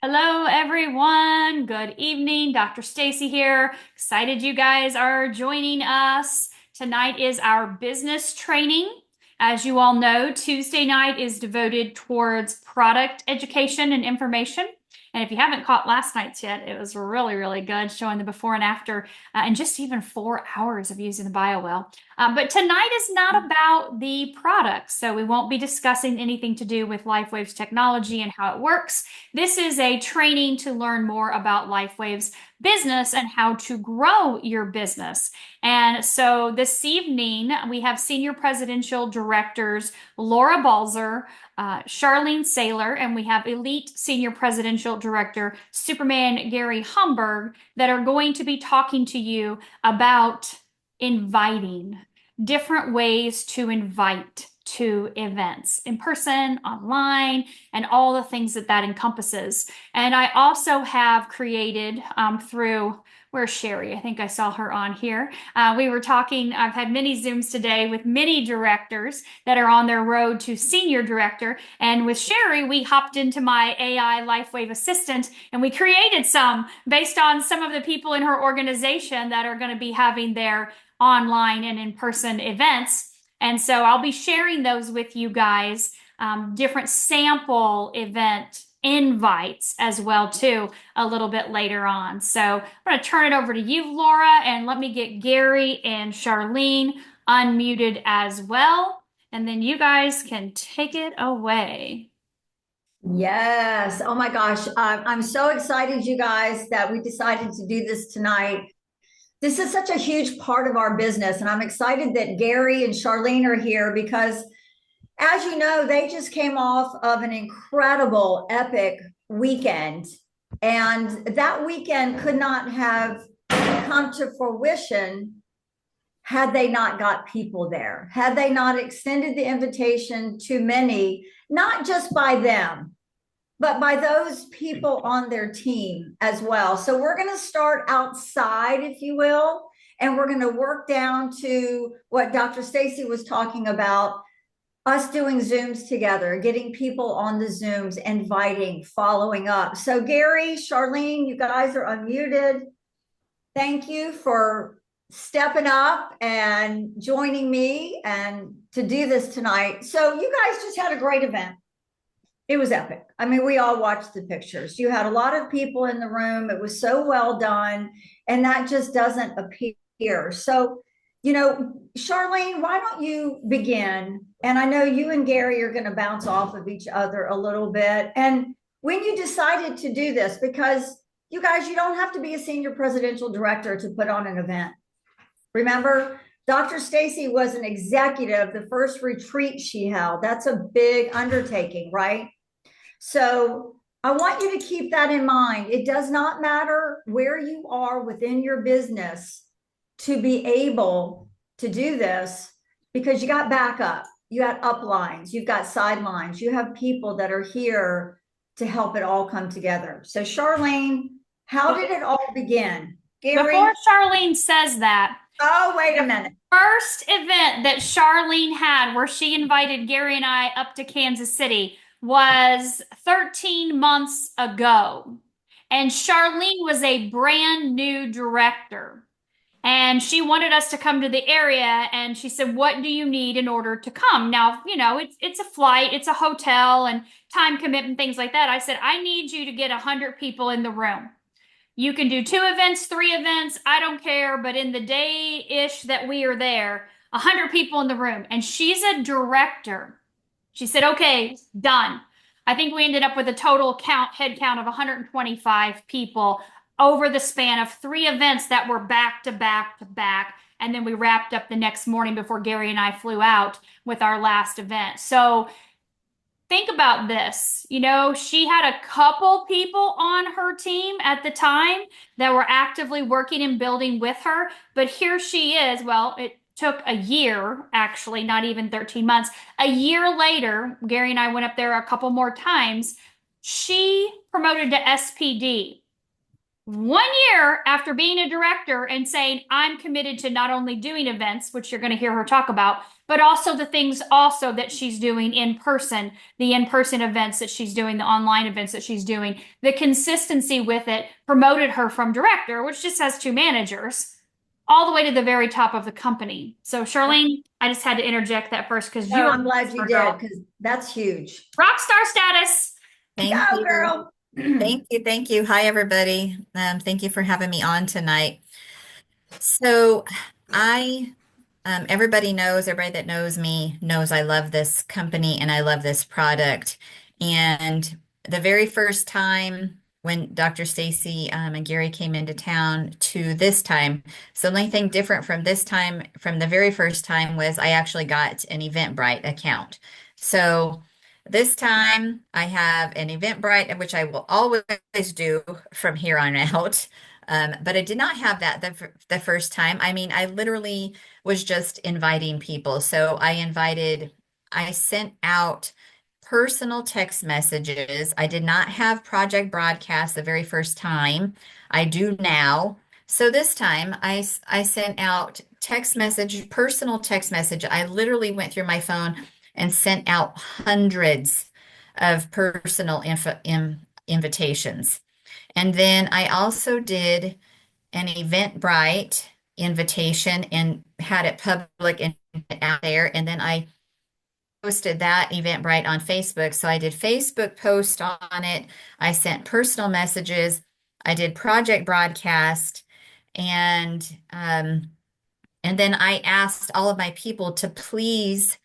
Hello, everyone. Good evening. Dr. Stacy here. Excited you guys are joining us. Tonight is our business training. As you all know, Tuesday night is devoted towards product education and information. And if you haven't caught last night's yet, it was really, really good, showing the before and after, and just even 4 hours of using the BioWell. But tonight is not about the products, so we won't be discussing anything to do with LifeWave's technology and how it works. This is a training to learn more about LifeWave's business and how to grow your business. And so this evening, we have Senior Presidential Directors Laura Balzer, Charlene Saylor, and we have Elite Senior Presidential Director Superman Gary Humberg that are going to be talking to you about inviting, different ways to invite to events in person, online, and all the things that encompasses. And I also have created through, where's Sherry? I think I saw her on here. We were talking, I've had many Zooms today with many directors that are on their road to senior director. And with Sherry, we hopped into my AI LifeWave assistant and we created some based on some of the people in her organization that are going to be having their online and in-person events. And so I'll be sharing those with you guys, different sample event invites as well too, a little bit later on. So I'm going to turn it over to you, Laura, and let me get Gary and Charlene unmuted as well. And then you guys can take it away. Yes. Oh my gosh. I'm so excited, you guys, that we decided to do this tonight. This is such a huge part of our business. And I'm excited that Gary and Charlene are here because, as you know, they just came off of an incredible, epic weekend. And that weekend could not have come to fruition had they not got people there, had they not extended the invitation to many, not just by them, but by those people on their team as well. So we're going to start outside, if you will, and we're going to work down to what Dr. Stacy was talking about, us doing Zooms together, getting people on the Zooms, inviting, following up. So Gary, Charlene, you guys are unmuted. Thank you for stepping up and joining me and to do this tonight. So you guys just had a great event. It was epic. I mean, we all watched the pictures. You had a lot of people in the room. It was so well done, and that just doesn't appear. So, Charlene, why don't you begin? And I know you and Gary are going to bounce off of each other a little bit. And when you decided to do this, because you guys, you don't have to be a senior presidential director to put on an event. Remember, Dr. Stacy was an executive, the first retreat she held. That's a big undertaking, right? So I want you to keep that in mind. It does not matter where you are within your business to be able to do this because you got backup, you got uplines, you've got sidelines, you have people that are here to help it all come together. So Charlene, how did it all begin? Before Gary? Charlene says that, Oh, wait a the minute. first event that Charlene had where she invited Gary and I up to Kansas City was 13 months ago. And Charlene was a brand new director. And she wanted us to come to the area and she said, "What do you need in order to come?" Now, it's a flight, it's a hotel and time commitment, things like that. I said, "I need you to get 100 people in the room. You can do 2 events, 3 events, I don't care, but in the day-ish that we are there, 100 people in the room." And she's a director. She said, "Okay, done." I think we ended up with a total head count of 125 people over the span of 3 events that were back to back to back. And then we wrapped up the next morning before Gary and I flew out with our last event. So think about this. She had a couple people on her team at the time that were actively working and building with her, but here she is. Well, it took a year, actually, not even 13 months. A year later, Gary and I went up there a couple more times. She promoted to SPD. 1 year after being a director and saying, I'm committed to not only doing events, which you're going to hear her talk about, but also the things also that she's doing in person, the in-person events that she's doing, the online events that she's doing, the consistency with it promoted her from director, which just has two managers, all the way to the very top of the company. So Charlene, I just had to interject that first because No, you are I'm glad you a did girl. because that's huge. Rock star status. Thank Go, you. girl. Thank you. Thank you. Hi, everybody. Thank you for having me on tonight. So I, everybody knows, everybody that knows me knows I love this company and I love this product. And the very first time when Dr. Stacy and Gary came into town to this time, so the only thing different from this time, from the very first time, was I actually got an Eventbrite account. So this time I have an Eventbrite, which I will always do from here on out. But I did not have that the first time. I mean, I literally was just inviting people. So I sent out personal text messages. I did not have project broadcast the very first time. I do now. So this time I sent out text message, personal text message. I literally went through my phone and sent out hundreds of personal invitations. And then I also did an Eventbrite invitation and had it public and out there. And then I posted that Eventbrite on Facebook. So I did Facebook post on it. I sent personal messages. I did project broadcast, and and then I asked all of my people to please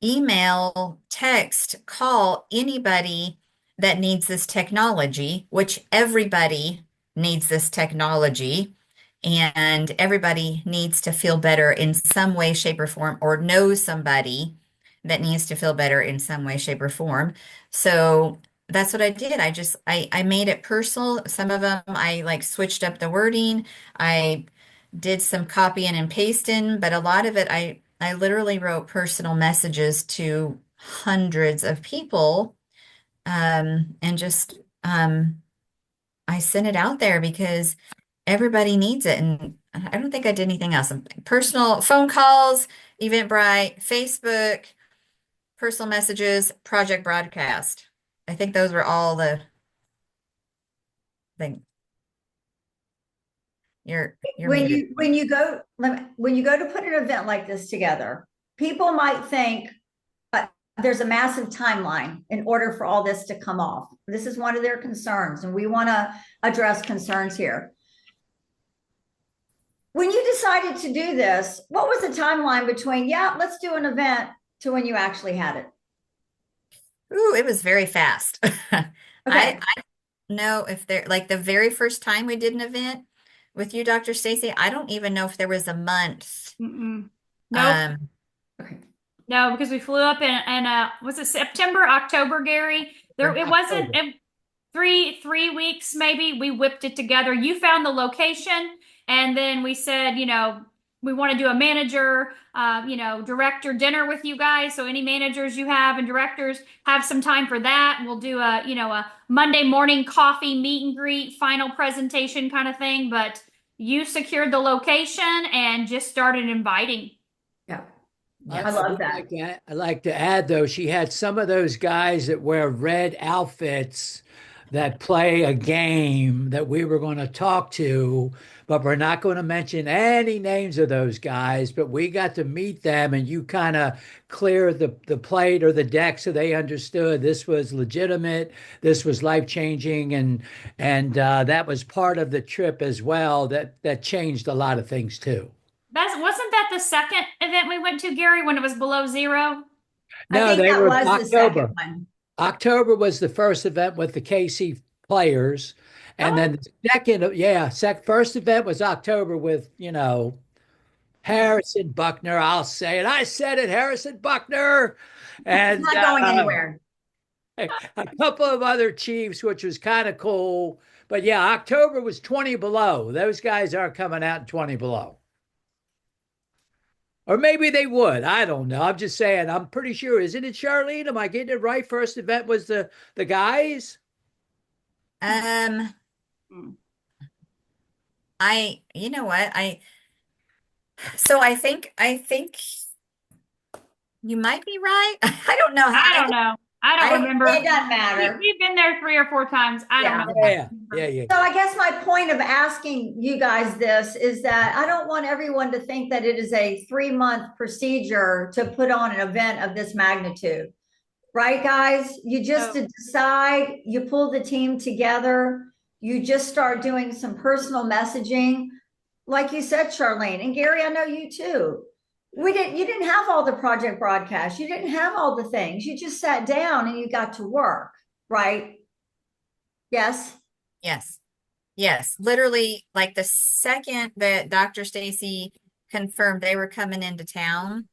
email, text, call anybody that needs this technology, which everybody needs this technology, and everybody needs to feel better in some way, shape, or form, or knows somebody that needs to feel better in some way, shape, or form. So that's what I did. I made it personal. Some of them I like switched up the wording. I did some copying and pasting, but a lot of it I literally wrote personal messages to hundreds of people, and just I sent it out there because everybody needs it. And I don't think I did anything else. Personal phone calls, Eventbrite, Facebook, personal messages, project broadcast. I think those were all the thing. You're muted. When you go to put an event like this together, people might think there's a massive timeline in order for all this to come off. This is one of their concerns, and we want to address concerns here. When you decided to do this, what was the timeline between, yeah, let's do an event, to when you actually had it? Ooh, it was very fast. Okay. I know if there, like the very first time we did an event with you, Dr. Stacy, I don't even know if there was a month. Mm-mm. Nope. Okay. No, because we flew up in was it September, October, Gary? There it wasn't October. three weeks maybe. We whipped it together. You found the location, and then we said, we want to do a manager, director dinner with you guys. So any managers you have and directors have some time for that. We'll do a Monday morning coffee meet and greet, final presentation kind of thing. But you secured the location and just started inviting. Yeah. I I love would that. I'd like to add, though, she had some of those guys that wear red outfits that play a game that we were going to talk to, but we're not going to mention any names of those guys. But we got to meet them, and you kind of cleared the plate or the deck so they understood this was legitimate, this was life-changing, and that was part of the trip as well. That changed a lot of things too. Wasn't that the second event we went to, Gary, when it was below zero? I No, think they that were was the October. second one. October was the first event with the KC players. And Really? then the second, yeah, first event was October with, Harrison Buckner. I'll say it. I said it, Harrison Buckner. It's And not going anywhere. a couple of other Chiefs, which was kind of cool. But yeah, October was 20 below. Those guys aren't coming out in 20 below. Or maybe they would. I don't know. I'm just saying. I'm pretty sure. Isn't it, Charlene? Am I getting it right? First event was the guys. Um, Hmm. You know what? So I think you might be right. I don't know. I don't know. I don't remember. It doesn't matter. We've been there 3 or 4 times. I don't Yeah. know. Yeah. So I guess my point of asking you guys this is that I don't want everyone to think that it is a 3-month procedure to put on an event of this magnitude. Right, guys? You just decide, you pull the team together, you just start doing some personal messaging. Like you said, Charlene, and Gary, I know you too. You didn't have all the project broadcasts, you didn't have all the things. You just sat down and you got to work, right? Yes. Yes. Yes. Literally, like the second that Dr. Stacy confirmed they were coming into town,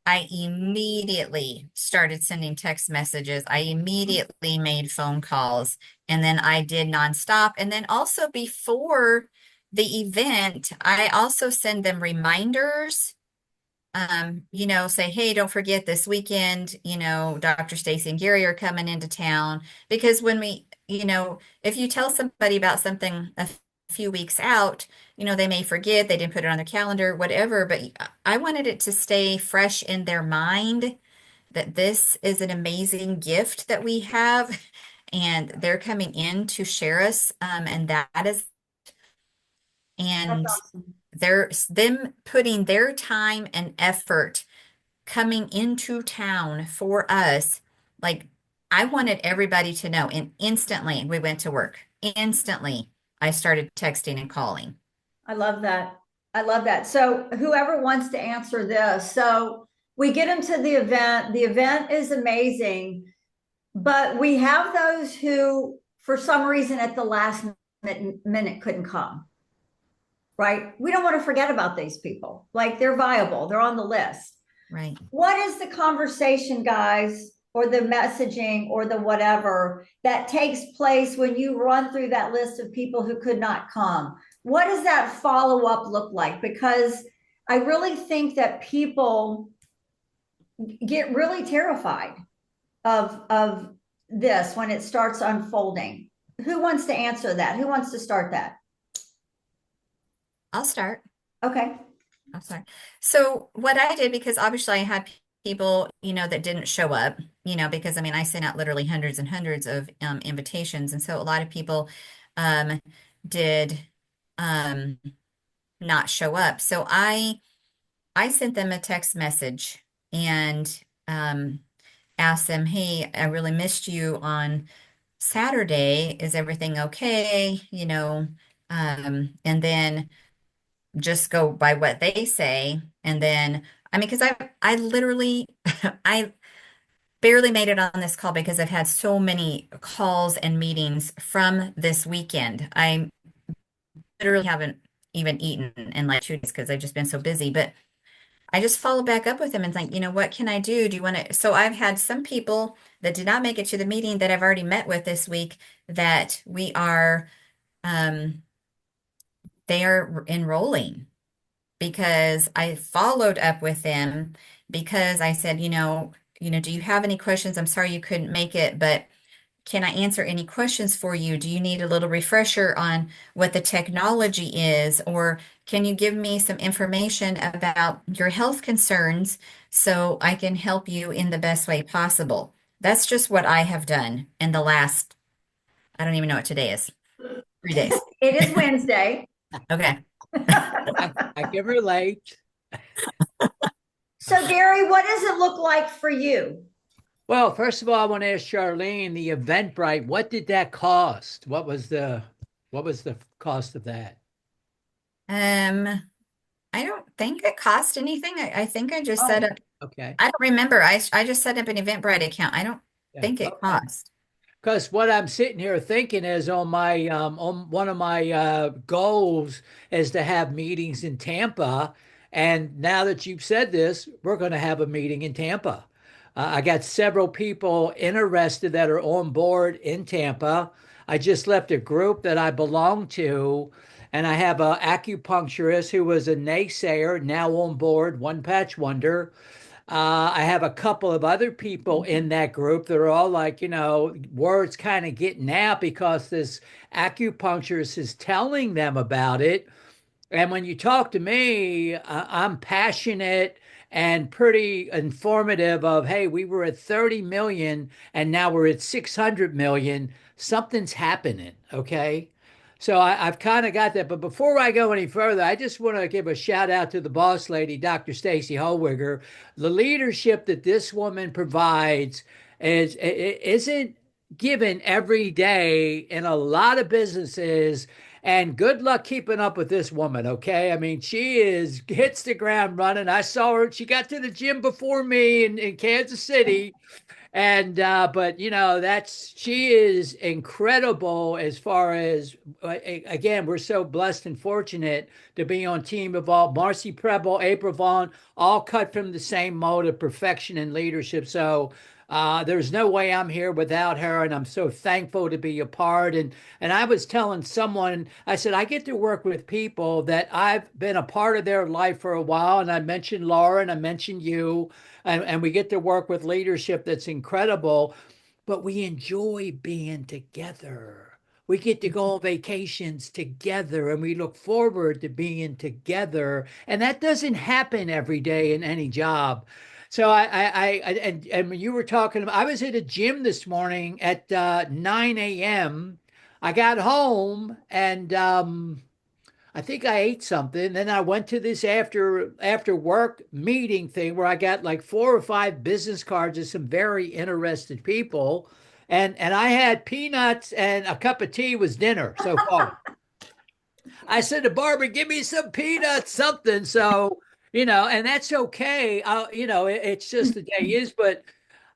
I immediately started sending text messages. I immediately made phone calls, and then I did nonstop. And then also before the event, I also send them reminders. Say, hey, don't forget this weekend, Dr. Stacy and Gary are coming into town. Because when if you tell somebody about something a few weeks out, they may forget, they didn't put it on their calendar, whatever. But I wanted it to stay fresh in their mind that this is an amazing gift that we have, and they're coming in to share us. And that is, and That's awesome. them putting their time and effort coming into town for us. Like, I wanted everybody to know, and instantly we went to work. Instantly, I started texting and calling. I love that. I love that. So whoever wants to answer this. So we get them to the event. The event is amazing, but we have those who, for some reason, at the last minute couldn't come. Right? We don't want to forget about these people. Like, they're viable. They're on the list. Right. What is the conversation, guys, or the messaging or the whatever that takes place when you run through that list of people who could not come? What does that follow up look like? Because I really think that people get really terrified of this when it starts unfolding. Who wants to answer that? Who wants to start that? I'll start. Okay. I'm sorry. So what I did, because obviously I had people, that didn't show up, because I sent out literally hundreds and hundreds of invitations. And so a lot of people did not show up. So I sent them a text message and asked them, hey, I really missed you on Saturday. Is everything okay? And then just go by what they say. And then, because I literally, I barely made it on this call because I've had so many calls and meetings from this weekend. I literally haven't even eaten in like 2 days because I've just been so busy. But I just followed back up with them and like, what can I do? Do you want to? So I've had some people that did not make it to the meeting that I've already met with this week that they are enrolling, because I followed up with them, because I said, do you have any questions? I'm sorry you couldn't make it, but can I answer any questions for you? Do you need a little refresher on what the technology is? Or can you give me some information about your health concerns so I can help you in the best way possible? That's just what I have done in the last, I don't even know what today is, 3 days. It is Wednesday. Okay. I can relate. So, Gary, what does it look like for you? Well, first of all, I want to ask Charlene, the Eventbrite, what did that cost? What was the cost of that? I don't think it cost anything. I think I just set up, Okay. I don't remember. I just set up an Eventbrite account. I don't think it Okay. cost. Because what I'm sitting here thinking is on one of my goals is to have meetings in Tampa. And now that you've said this, we're going to have a meeting in Tampa. I got several people interested that are on board in Tampa. I just left a group that I belong to, and I have an acupuncturist who was a naysayer, now on board, One Patch Wonder. I have a couple of other people in that group that are all like, words kind of getting out because this acupuncturist is telling them about it. And when you talk to me, I'm passionate and pretty informative of, hey, we were at 30 million and now we're at 600 million. Something's happening. Okay. So I've kind of got that. But before I go any further, I just want to give a shout out to the boss lady, Dr. Stacy Holwiger. The leadership that this woman provides isn't given every day in a lot of businesses. And good luck keeping up with this woman, okay? I mean, she hits the ground running. I saw her. She got to the gym before me in Kansas City. And but she is incredible as far as again, we're so blessed and fortunate to be on Team Evolve. Marcy Preble, April Vaughn, all cut from the same mold of perfection and leadership. So there's no way I'm here without her, and I'm so thankful to be a part. And I was telling someone, I said, I get to work with people that I've been a part of their life for a while. And I mentioned Laura and I mentioned you, and we get to work with leadership that's incredible, but we enjoy being together. We get to go on vacations together and we look forward to being together. And that doesn't happen every day in any job. So and when you were talking about, I was at a gym this morning at 9 a.m. I got home and I think I ate something. Then I went to this after work meeting thing where I got like 4 or 5 business cards of some very interested people. And I had peanuts and a cup of tea was dinner so far. I said to Barbara, give me some peanuts, something. So, and that's okay. It's just the day is, but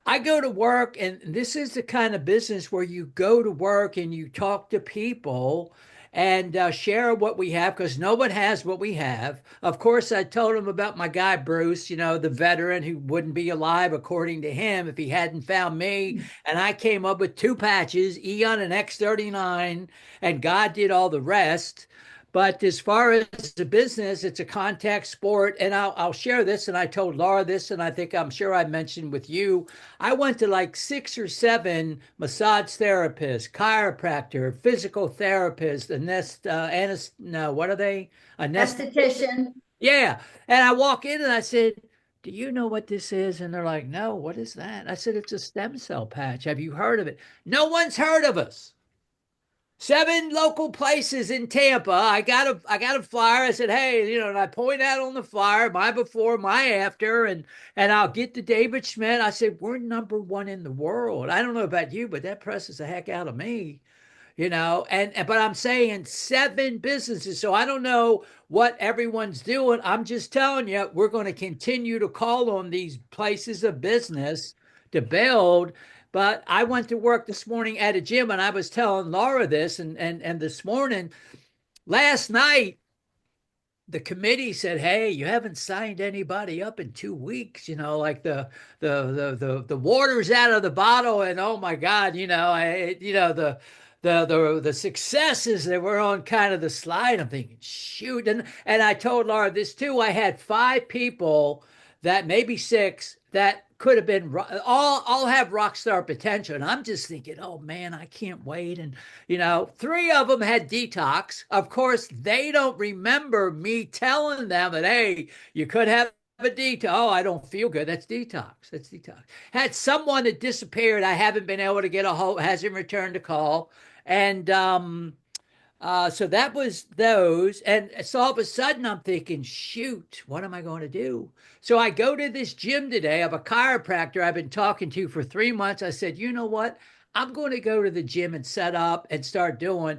I go to work, and this is the kind of business where you go to work and you talk to people and share what we have because no one has what we have. Of course, I told him about my guy, Bruce, the veteran who wouldn't be alive, according to him, if he hadn't found me. And I came up with 2 patches, Eon and X39, and God did all the rest. But as far as the business, it's a contact sport. And I'll share this. And I told Laura this, and I'm sure I mentioned with you. I went to like 6 or 7 massage therapists, chiropractor, physical therapist, no, what are they? Esthetician. Yeah. And I walk in and I said, do you know what this is? And they're like, no, what is that? I said, it's a stem cell patch. Have you heard of it? No one's heard of us. 7 local places in Tampa. I got a flyer. I said, hey, and I point out on the flyer my before, my after, and I'll get to David Schmidt. I said, we're #1 in the world. I don't know about you, but that presses the heck out of me, but I'm saying 7 businesses. So I don't know what everyone's doing. I'm just telling you, we're going to continue to call on these places of business to build. But I went to work this morning at a gym and I was telling Laura this and this morning, last night, the committee said, hey, you haven't signed anybody up in 2 weeks, like the water's out of the bottle. And oh my God, the successes that were on kind of the slide. I'm thinking, shoot. And I told Laura this too. I had 5 people that maybe 6 that could have been all have rock star potential. And I'm just thinking, oh man, I can't wait. And 3 of them had detox. Of course, they don't remember me telling them that, hey, you could have a detox. Oh, I don't feel good. That's detox. That's detox. Had someone that disappeared. I haven't been able to get a hold, hasn't returned a call. And so that was those. And so all of a sudden I'm thinking, shoot, what am I going to do? So I go to this gym today of a chiropractor I've been talking to for 3 months. I said, you know what? I'm going to go to the gym and set up and start doing.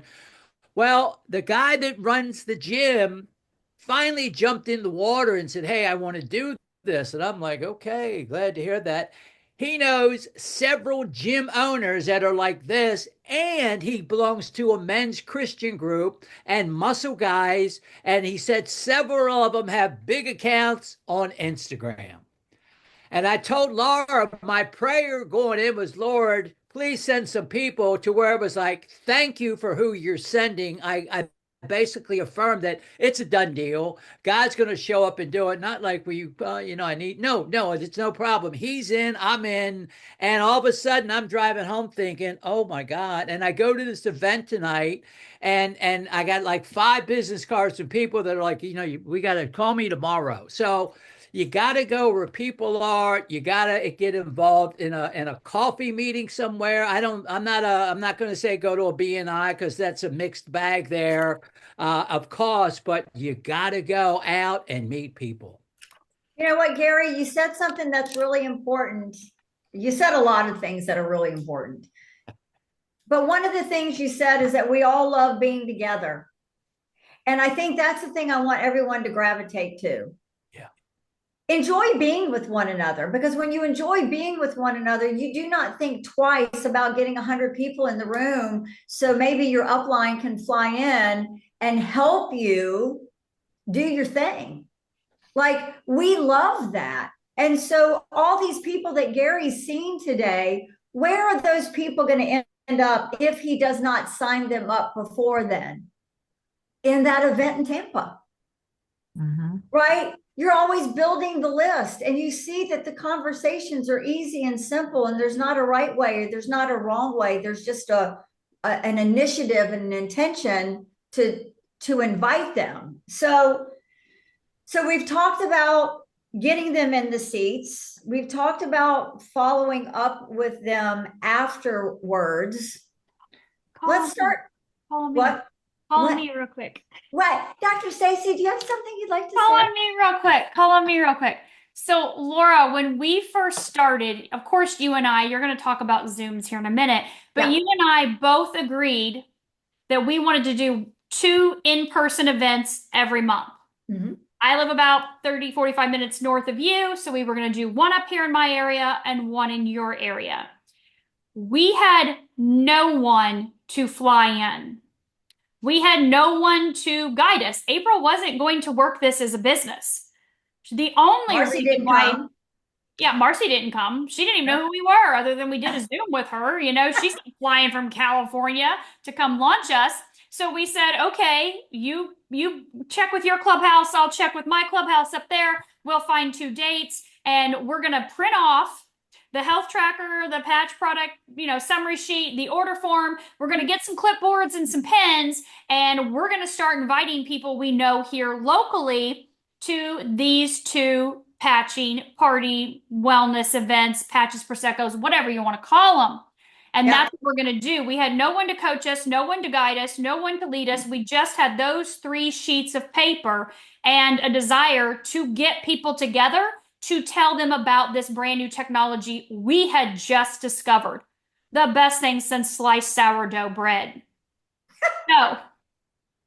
Well, the guy that runs the gym finally jumped in the water and said, hey, I want to do this. And I'm like, okay, glad to hear that. He knows several gym owners that are like this, and he belongs to a men's Christian group and muscle guys. And he said several of them have big accounts on Instagram. And I told Laura, my prayer going in was, Lord, please send some people to where it was like, thank you for who you're sending. I basically affirmed that it's a done deal. God's going to show up and do it. Not like I need, no, it's no problem. He's in, I'm in. And all of a sudden I'm driving home thinking, oh my God. And I go to this event tonight and I got like 5 business cards from people that are like, we got to call me tomorrow. So you got to go where people are. You got to get involved in a coffee meeting somewhere. I'm not going to say go to a BNI because that's a mixed bag there, of course, but you got to go out and meet people. You know what, Gary, you said something that's really important. You said a lot of things that are really important. But one of the things you said is that we all love being together. And I think that's the thing I want everyone to gravitate to. Enjoy being with one another, because when you enjoy being with one another, you do not think twice about getting 100 people in the room. So maybe your upline can fly in and help you do your thing. Like, we love that. And so all these people that Gary's seen today, where are those people going to end up if he does not sign them up before then? In that event in Tampa. Mm-hmm. Right? You're always building the list, and you see that the conversations are easy and simple, and there's not a right way, there's not a wrong way. There's just an initiative and an intention to invite them. So we've talked about getting them in the seats. We've talked about following up with them afterwards. Let's start. What? Call on me real quick. What? Dr. Stacy, do you have something you'd like to say? Call on me real quick. So, Laura, when we first started, of course, you and I, you're going to talk about Zooms here in a minute, but you and I both agreed that we wanted to do 2 in-person events every month. Mm-hmm. I live about 30, 45 minutes north of you, so we were going to do one up here in my area and one in your area. We had no one to fly in. We had no one to guide us. April wasn't going to work this as a business. The only reason why, Marcy didn't come. She didn't even know who we were, other than we did a Zoom with her. She's flying from California to come launch us. So we said, okay, you check with your clubhouse. I'll check with my clubhouse up there. We'll find 2 dates, and we're going to print off the health tracker, the patch product, summary sheet, the order form. We're going to get some clipboards and some pens, and we're going to start inviting people we know here locally to these 2 patching party wellness events, patches, Prosecco's, whatever you want to call them. And that's what we're going to do. We had no one to coach us, no one to guide us, no one to lead us. We just had those 3 sheets of paper and a desire to get people together to tell them about this brand new technology we had just discovered. The best thing since sliced sourdough bread. So,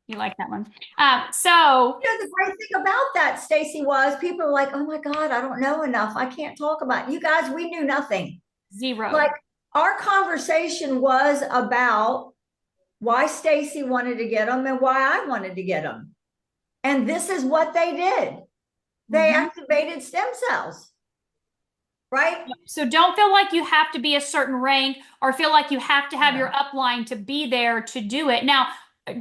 you like that one. The great thing about that, Stacy, was people were like, oh my God, I don't know enough. I can't talk about it. You guys, we knew nothing. Zero. Like, our conversation was about why Stacy wanted to get them and why I wanted to get them. And this is what they did. They activated stem cells, right? So don't feel like you have to be a certain rank or feel like you have to have your upline to be there to do it. Now,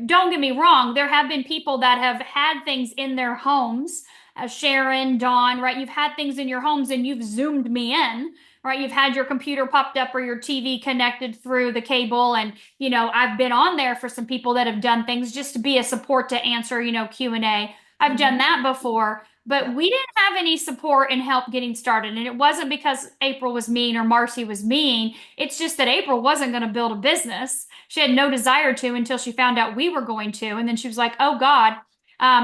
don't get me wrong. There have been people that have had things in their homes, Sharon, Dawn, right? You've had things in your homes and you've Zoomed me in, right? You've had your computer popped up or your TV connected through the cable. And, I've been on there for some people that have done things just to be a support to answer, Q&A. I've done that before. But we didn't have any support and help getting started. And it wasn't because April was mean or Marcy was mean. It's just that April wasn't going to build a business. She had no desire to until she found out we were going to. And then she was like, oh God,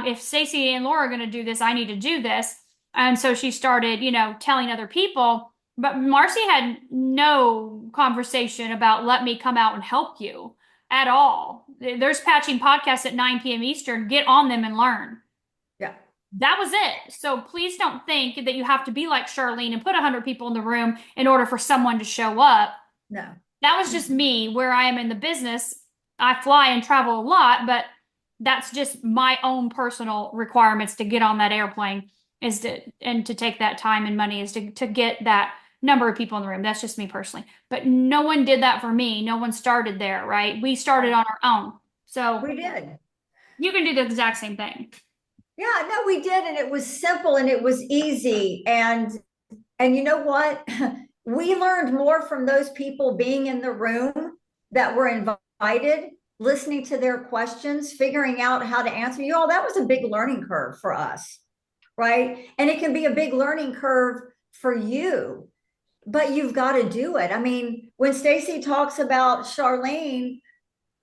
if Stacy and Laura are going to do this, I need to do this. And so she started, telling other people. But Marcy had no conversation about let me come out and help you at all. There's patching podcasts at 9 p.m. Eastern. Get on them and learn. That was it. So please don't think that you have to be like Charlene and put 100 people in the room in order for someone to show up. No. That was just me where I am in the business. I fly and travel a lot, but that's just my own personal requirements to get on that airplane to take that time and money is to get that number of people in the room. That's just me personally. But no one did that for me. No one started there, right? We started on our own. So we did. You can do the exact same thing. Yeah, no, we did, and it was simple and it was easy. And you know what? We learned more from those people being in the room that were invited, listening to their questions, figuring out how to answer you all. That was a big learning curve for us, right? And it can be a big learning curve for you, but you've got to do it. I mean, when Stacy talks about Charlene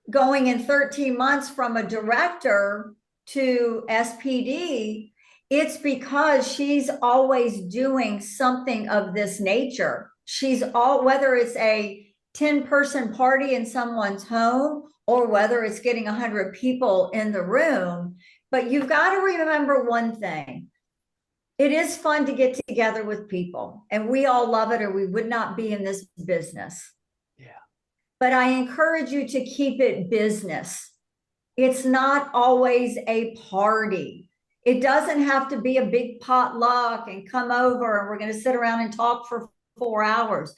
going in 13 months from a director to SPD, it's because she's always doing something of this nature. She's all, whether it's a 10-person party in someone's home or whether it's getting 100 people in the room. But you've got to remember one thing. It is fun to get together with people, and we all love it, or we would not be in this business. Yeah. But I encourage you to keep it business. It's not always a party. It doesn't have to be a big potluck and come over and we're going to sit around and talk for 4 hours.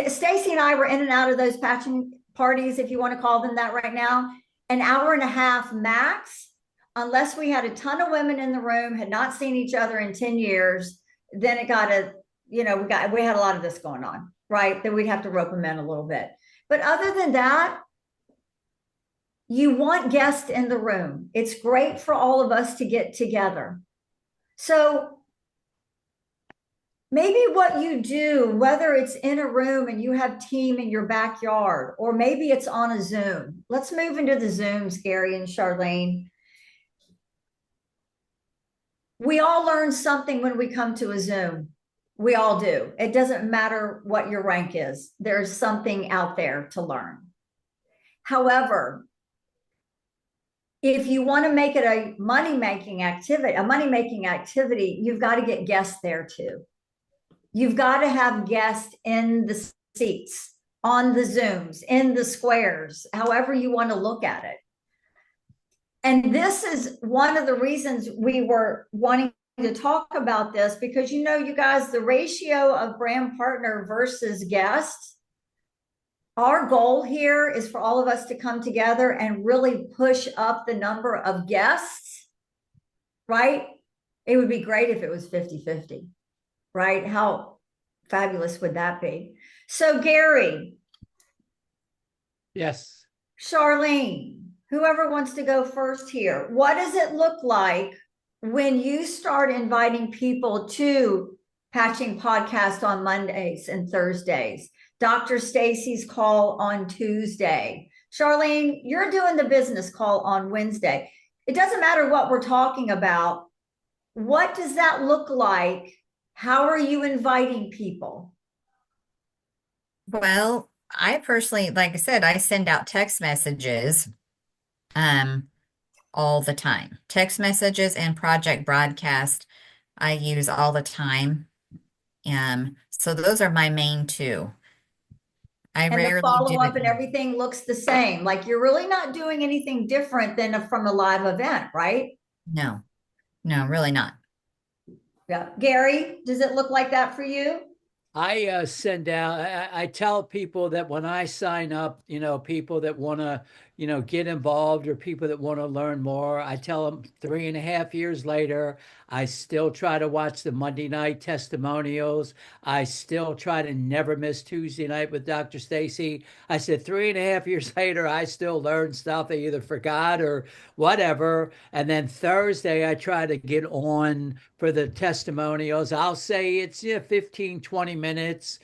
Stacy and I were in and out of those patching parties, if you want to call them that right now, an hour and a half max, unless we had a ton of women in the room, had not seen each other in 10 years, then it got a, we had a lot of this going on, right? Then we'd have to rope them in a little bit. But other than that, you want guests in the room. It's great for all of us to get together. So maybe what you do, whether it's in a room and you have team in your backyard, or maybe it's on a Zoom. Let's move into the Zooms, Gary and Charlene. We all learn something when we come to a Zoom. We all do. It doesn't matter what your rank is. There's something out there to learn. However, if you want to make it a money-making activity, you've got to get guests there too. You've got to have guests in the seats, on the Zooms, in the squares, however you want to look at it. And this is one of the reasons we were wanting to talk about this, because, you guys, the ratio of brand partner versus guests, our goal here is for all of us to come together and really push up the number of guests, right? It would be great if it was 50-50, right? How fabulous would that be? So Gary. Yes. Charlene, whoever wants to go first here, what does it look like when you start inviting people to Patching Podcast on Mondays and Thursdays? Dr. Stacy's call on Tuesday. Charlene, you're doing the business call on Wednesday. It doesn't matter what we're talking about. What does that look like? How are you inviting people? Well, I personally, like I said, I send out text messages all the time. Text messages and project broadcast I use all the time. So those are my main two. And the follow-up and everything looks the same. Like you're really not doing anything different than from a live event, right? No, really not. Yeah. Gary, does it look like that for you? I send out, I tell people that when I sign up, people that want to, get involved or people that want to learn more, I tell them 3.5 years later, I still try to watch the Monday night testimonials. I still try to never miss Tuesday night with Dr. Stacy. I said 3.5 years later, I still learn stuff I either forgot or whatever. And then Thursday, I try to get on for the testimonials. I'll say it's 15, 20 minutes.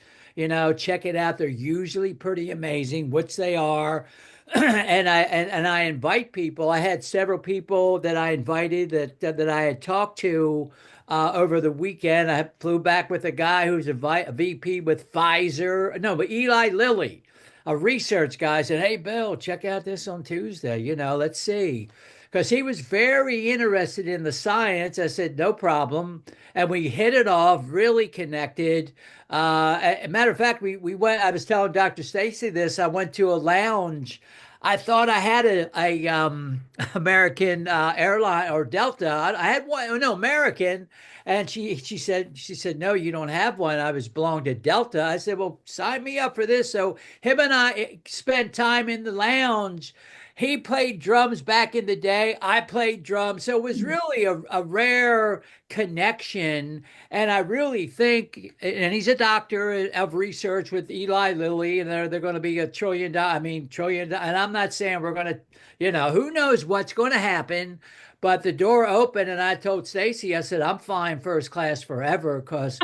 Check it out. They're usually pretty amazing, which they are. And I invite people. I had several people that I invited that I had talked to over the weekend. I flew back with a guy who's a VP with Pfizer. No, but Eli Lilly, a research guy, said, "Hey, Bill, check out this on Tuesday. Let's see." Because he was very interested in the science. I said, no problem. And we hit it off, really connected. As a matter of fact, we went, I was telling Dr. Stacy this, I went to a lounge. I thought I had a American airline or Delta. I had one, no, American. And she said, no, you don't have one. I was belonged to Delta. I said, well, sign me up for this. So him and I spent time in the lounge. he played drums back in the day. I played drums. So it was really a rare connection. And I really think, and he's a doctor of research with Eli Lilly, and they're going to be $1 trillion. And I'm not saying we're going to, who knows what's going to happen. But the door opened, and I told Stacy, I said, I'm flying first class forever because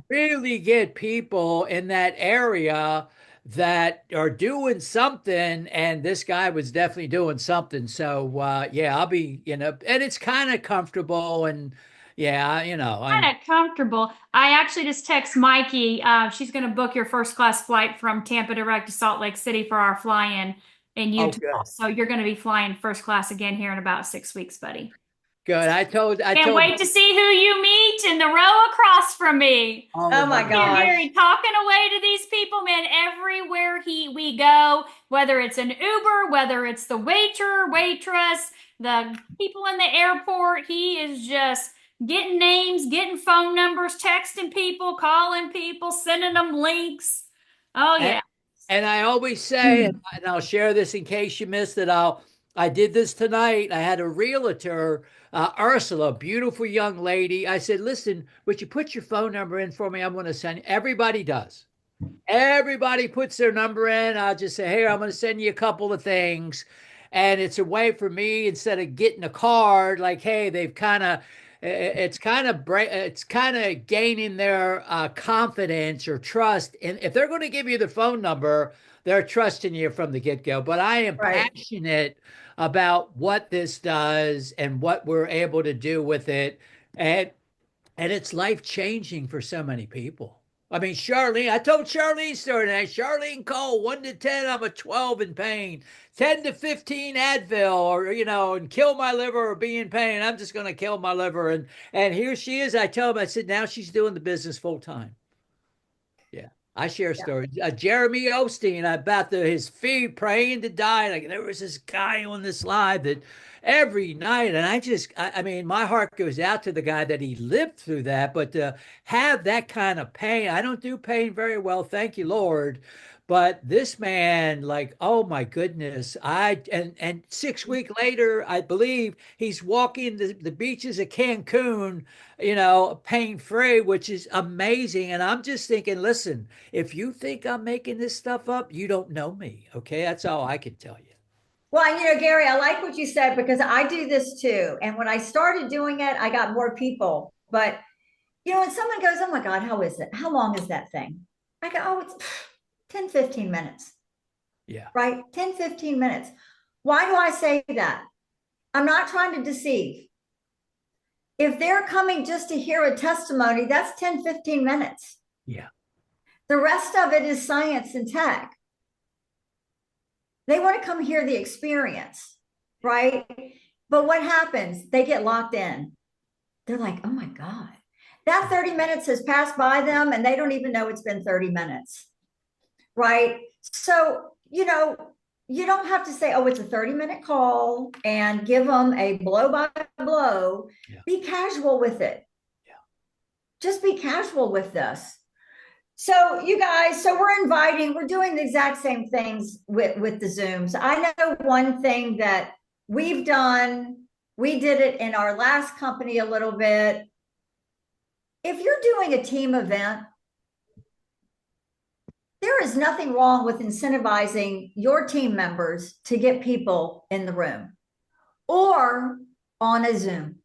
really get people in that area that are doing something, and this guy was definitely doing something. So yeah, I'll be, and it's kind of comfortable, and yeah, Kind of comfortable. I actually just text Mikey. She's going to book your first class flight from Tampa direct to Salt Lake City for our fly-in oh, Utah. good, So you're going to be flying first class again here in about 6 weeks, buddy. good. I Can't told, wait to see who you meet in the row across from me. Oh my Here, gosh. Gary, talking away to these people, man. Everywhere we go, whether it's an Uber, whether it's the waiter, waitress, the people in the airport, he is just getting names, getting phone numbers, texting people, calling people, sending them links. Oh yeah. And I always say, and I'll share this in case you missed it. I did this tonight. I had a realtor, Ursula, beautiful young lady. I said, listen, would you put your phone number in for me? I'm going to send you. Everybody does. Everybody puts their number in. I'll just say, hey, I'm going to send you a couple of things. And it's a way for me, instead of getting a card, like, hey, they've kind of, it's kind of gaining their confidence or trust. And if they're going to give you the phone number, they're trusting you from the get-go. But I am passionate about what this does and what we're able to do with it. And it's life-changing for so many people. I mean, Charlene, I told Charlene story tonight. Charlene Cole, 1 to 10, I'm a 12 in pain. 10 to 15 Advil, or, and kill my liver or be in pain. I'm just going to kill my liver. And here she is. I tell him, I said, now she's doing the business full time. Yeah. I share stories. Jeremy Osteen, about his fee praying to die. Like, there was this guy on this live that every night, and I mean, my heart goes out to the guy that he lived through that, but to have that kind of pain, I don't do pain very well, thank you, Lord. But this man, like, oh my goodness, and 6 weeks later, I believe he's walking the beaches of Cancun, pain free, which is amazing. And I'm just thinking, listen, if you think I'm making this stuff up, you don't know me. Okay, that's all I can tell you. Well, Gary, I like what you said because I do this too. And when I started doing it, I got more people. But, when someone goes, oh my God, how is it? How long is that thing? I go, oh, it's 10, 15 minutes. Yeah. Right? 10, 15 minutes. Why do I say that? I'm not trying to deceive. If they're coming just to hear a testimony, that's 10, 15 minutes. Yeah. The rest of it is science and tech. They want to come hear the experience, right? But what happens? They get locked in. They're like, oh my God, that 30 minutes has passed by them and they don't even know it's been 30 minutes, right? So, you don't have to say, oh, it's a 30-minute call and give them a blow by blow. Yeah. Be casual with it. Yeah. Just be casual with this. So you guys, we're doing the exact same things with the Zooms. I know one thing that we've done, we did it in our last company a little bit. If you're doing a team event, there is nothing wrong with incentivizing your team members to get people in the room or on a Zoom.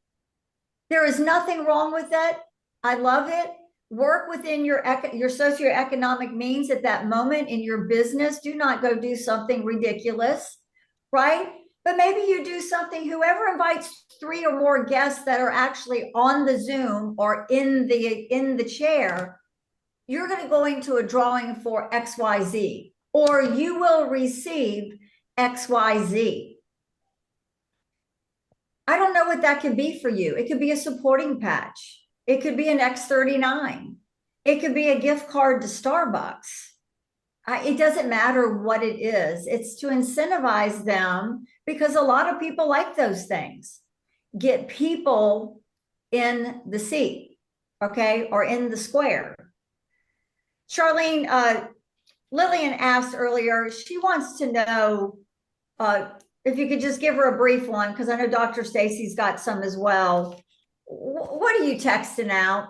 There is nothing wrong with that. I love it. Work within your socioeconomic means at that moment in your business. Do not go do something ridiculous, right? But maybe you do something, whoever invites 3 or more guests that are actually on the Zoom or in the chair, you're going to go into a drawing for XYZ, or you will receive XYZ. I don't know what that could be for you. It could be a supporting patch. It could be an X39. It could be a gift card to Starbucks. It doesn't matter what it is. It's to incentivize them because a lot of people like those things. Get people in the seat, okay, or in the square. Charlene, Lillian asked earlier, she wants to know if you could just give her a brief one, because I know Dr. Stacy's got some as well. What are you texting out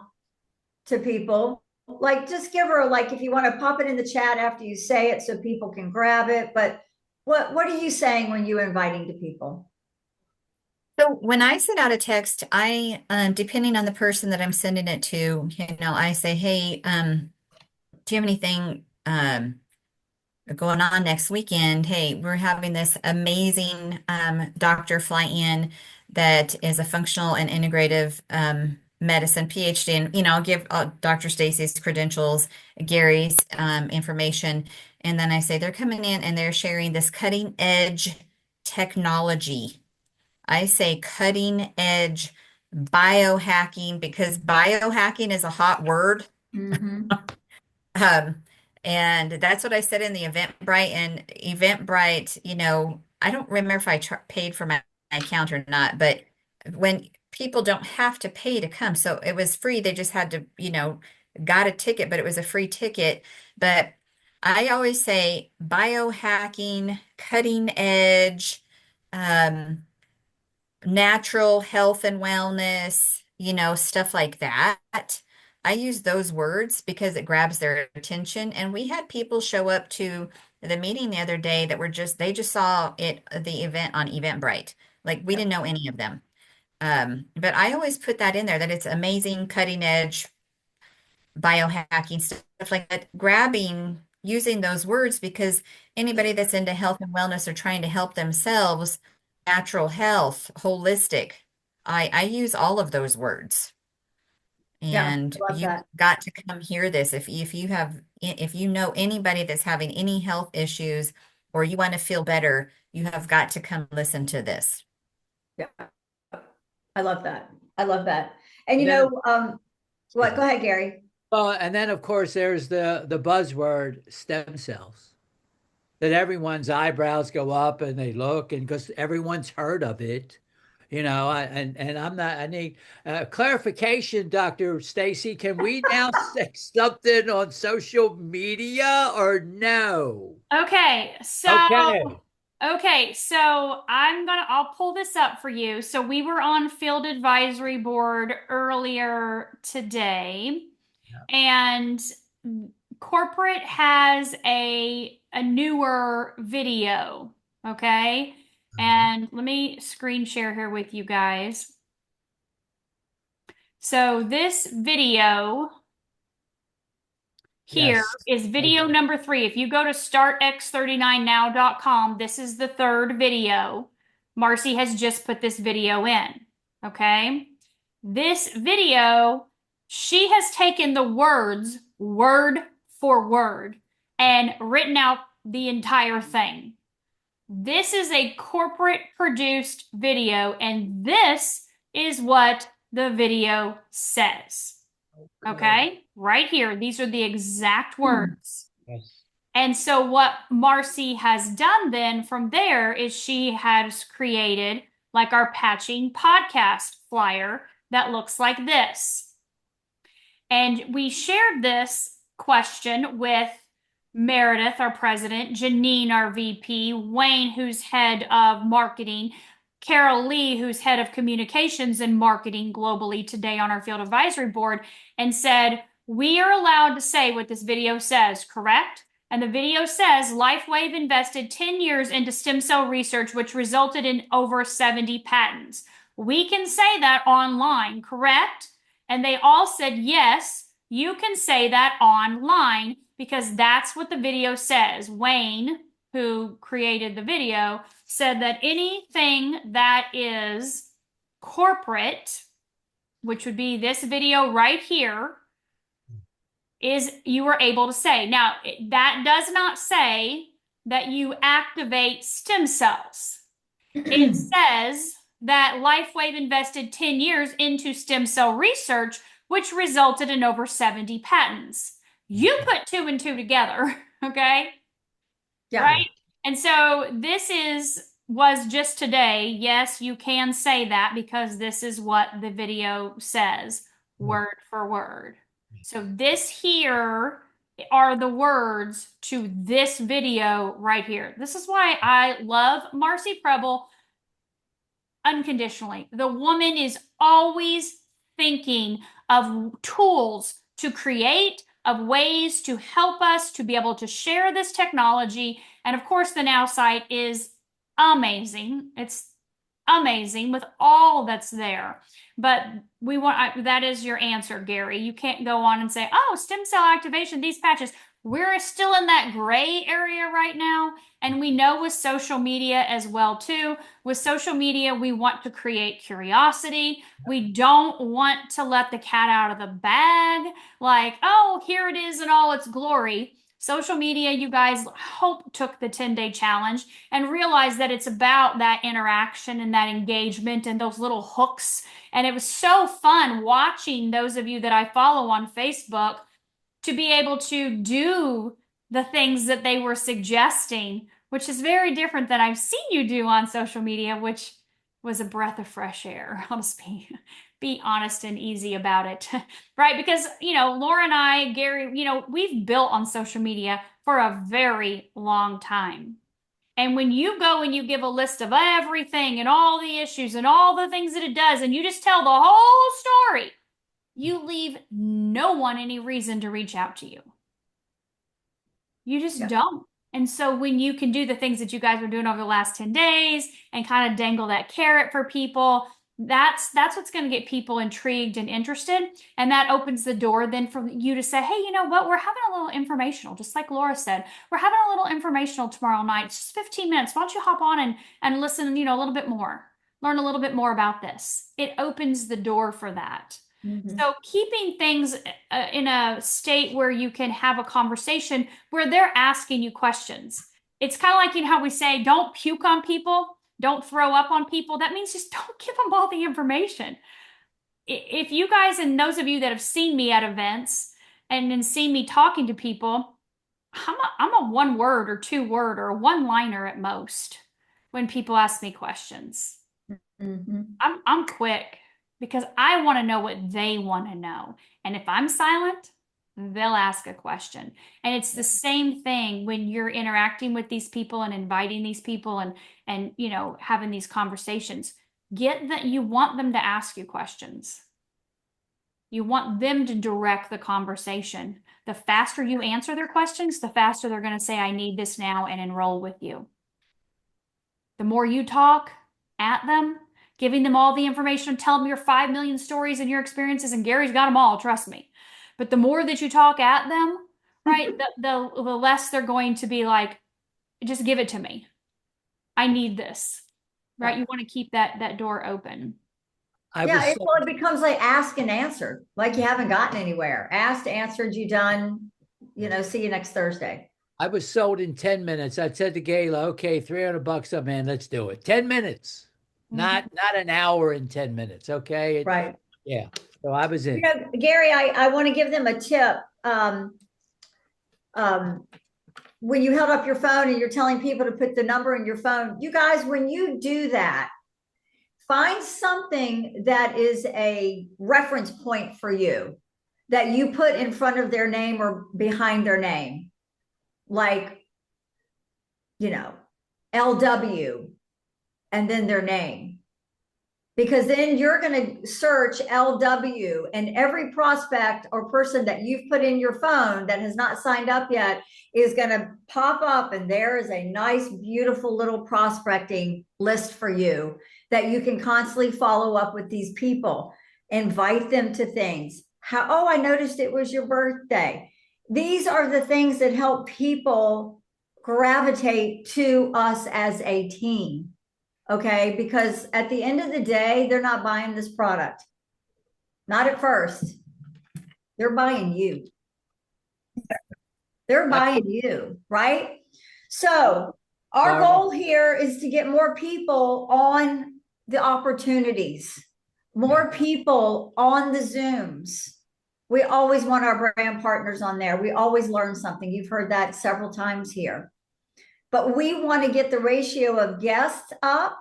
to people? Like, just give her, like, if you want to pop it in the chat after you say it so people can grab it. But what are you saying when you're inviting to people? So when I send out a text, I, depending on the person that I'm sending it to, I say, hey, do you have anything going on next weekend? Hey, we're having this amazing doctor fly in that is a functional and integrative medicine PhD. And, I'll give Dr. Stacy's credentials, Gary's information. And then I say they're coming in and they're sharing this cutting edge technology. I say cutting edge biohacking because biohacking is a hot word. Mm-hmm. Um, and that's what I said in the Eventbrite. And Eventbrite, I don't remember if I paid for my account or not, but when people don't have to pay to come, so it was free. They just had to, got a ticket, but it was a free ticket. But I always say biohacking, cutting edge, um, natural health and wellness, stuff like that. I use those words because it grabs their attention. And we had people show up to the meeting the other day that they just saw the event on Eventbrite. Like we didn't know any of them. But I always put that in there that it's amazing, cutting edge biohacking stuff like that, using those words because anybody that's into health and wellness or trying to help themselves, natural health, holistic, I use all of those words. Yeah, And I love you've that. got to come hear this. If you know anybody that's having any health issues or you want to feel better, you have got to come listen to this. Yeah, I love that. I love that. And what? Go ahead, Gary. Well, and then of course there's the buzzword stem cells that everyone's eyebrows go up and they look, and because everyone's heard of it, and I'm not. I need clarification, Dr. Stacy. Can we now say something on social media or no? Okay, Okay. I'll pull this up for you. So we were on Field Advisory Board earlier today, and corporate has a newer video, okay? And let me screen share here with you guys. So this video here is video number 3. If you go to startx39now.com, this is the 3rd video. Marcy has just put this video in, okay? This video, she has taken the words word for word and written out the entire thing. This is a corporate produced video, and this is what the video says. Okay, right here. These are the exact words. Yes. And so what Marcy has done then from there is she has created like our patching podcast flyer that looks like this. And we shared this question with Meredith, our president, Janine, our VP, Wayne, who's head of marketing, Carol Lee, who's head of communications and marketing globally today on our field advisory board, and said, we are allowed to say what this video says, correct? And the video says LifeWave invested 10 years into stem cell research, which resulted in over 70 patents. We can say that online, correct? And they all said, yes, you can say that online because that's what the video says. Wayne, who created the video, said that anything that is corporate, which would be this video right here, is you are able to say. Now, that does not say that you activate stem cells. It says that LifeWave invested 10 years into stem cell research, which resulted in over 70 patents. You put 2 and 2 together, okay? Yeah. Right? And so this was just today. Yes, you can say that because this is what the video says, word for word. So this here are the words to this video right here. This is why I love Marcy Preble unconditionally. The woman is always thinking of tools to create, of ways to help us to be able to share this technology. And of course, the Now site is amazing. It's amazing with all that's there. But that is your answer, Gary. You can't go on and say, oh, stem cell activation, these patches. We're still in that gray area right now. And we know with social media as well, too. With social media, we want to create curiosity. We don't want to let the cat out of the bag. Like, oh, here it is in all its glory. Social media, you guys, hope took the 10-day challenge and realized that it's about that interaction and that engagement and those little hooks. And it was so fun watching those of you that I follow on Facebook to be able to do the things that they were suggesting, which is very different than I've seen you do on social media, which was a breath of fresh air. I'll just be honest and easy about it, right? Because, Laura and I, Gary, we've built on social media for a very long time. And when you go and you give a list of everything and all the issues and all the things that it does, and you just tell the whole story, you leave no one any reason to reach out to you. You just don't. And so when you can do the things that you guys are doing over the last 10 days and kind of dangle that carrot for people, that's what's going to get people intrigued and interested. And that opens the door then for you to say, hey, you know what? We're having a little informational, just like Laura said. We're having a little informational tomorrow night. It's just 15 minutes. Why don't you hop on and listen, a little bit more, learn a little bit more about this. It opens the door for that. Mm-hmm. So keeping things in a state where you can have a conversation where they're asking you questions. It's kind of like, how we say, don't puke on people, don't throw up on people. That means just don't give them all the information. If you guys, and those of you that have seen me at events and then seen me talking to people, I'm a 1 word or 2 word or a 1-liner at most when people ask me questions. Mm-hmm. I'm quick, because I want to know what they want to know. And if I'm silent, they'll ask a question. And it's the same thing when you're interacting with these people and inviting these people and having these conversations. You want them to ask you questions. You want them to direct the conversation. The faster you answer their questions, the faster they're going to say, I need this now, and enroll with you. The more you talk at them, giving them all the information, tell them your 5 million stories and your experiences, and Gary's got them all, trust me. But the more that you talk at them, right, the less they're going to be like, just give it to me. I need this, right? You want to keep that door open. It becomes like ask and answer, like you haven't gotten anywhere. Asked, answered, you done, see you next Thursday. I was sold in 10 minutes. I said to Gayla, okay, $300 up, man, let's do it. 10 minutes. Not an hour and 10 minutes, okay? Right. Yeah. So I was in. Gary, I want to give them a tip. When you held up your phone and you're telling people to put the number in your phone, you guys, when you do that, find something that is a reference point for you that you put in front of their name or behind their name. Like, LW. And then their name, because then you're going to search LW, and every prospect or person that you've put in your phone that has not signed up yet is going to pop up, and there is a nice, beautiful little prospecting list for you that you can constantly follow up with these people, invite them to things. I noticed it was your birthday. These are the things that help people gravitate to us as a team. Okay, because at the end of the day, they're not buying this product. Not at first. They're buying you. They're buying you, right? So our goal here is to get more people on the opportunities, more people on the Zooms. We always want our brand partners on there. We always learn something. You've heard that several times here. But we want to get the ratio of guests up.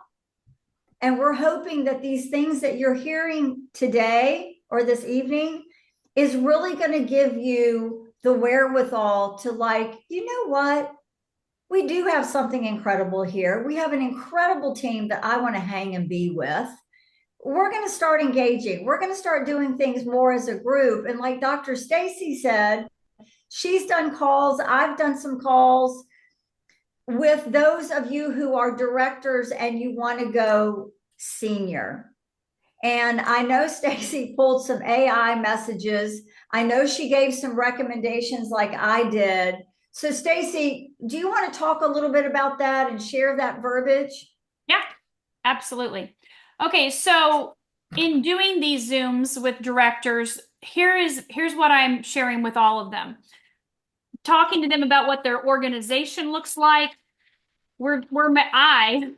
And we're hoping that these things that you're hearing today or this evening is really going to give you the wherewithal to like, you know what? We do have something incredible here. We have an incredible team that I want to hang and be with. We're going to start engaging. We're going to start doing things more as a group. And like Dr. Stacy said, she's done calls. I've done some calls with those of you who are directors and you want to go senior. And I know Stacy pulled some AI messages. I know she gave some recommendations like I did. So Stacy, do you want to talk a little bit about that and share that verbiage? Yeah, absolutely. Okay, so in doing these Zooms with directors, here's what I'm sharing with all of them. Talking to them about what their organization looks like. I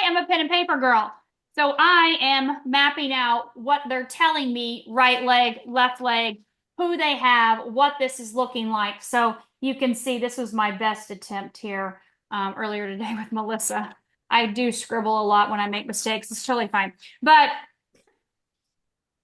am a pen and paper girl. So I am mapping out what they're telling me, right leg, left leg, who they have, what this is looking like. So you can see this was my best attempt here earlier today with Melissa. I do scribble a lot when I make mistakes. It's totally fine. But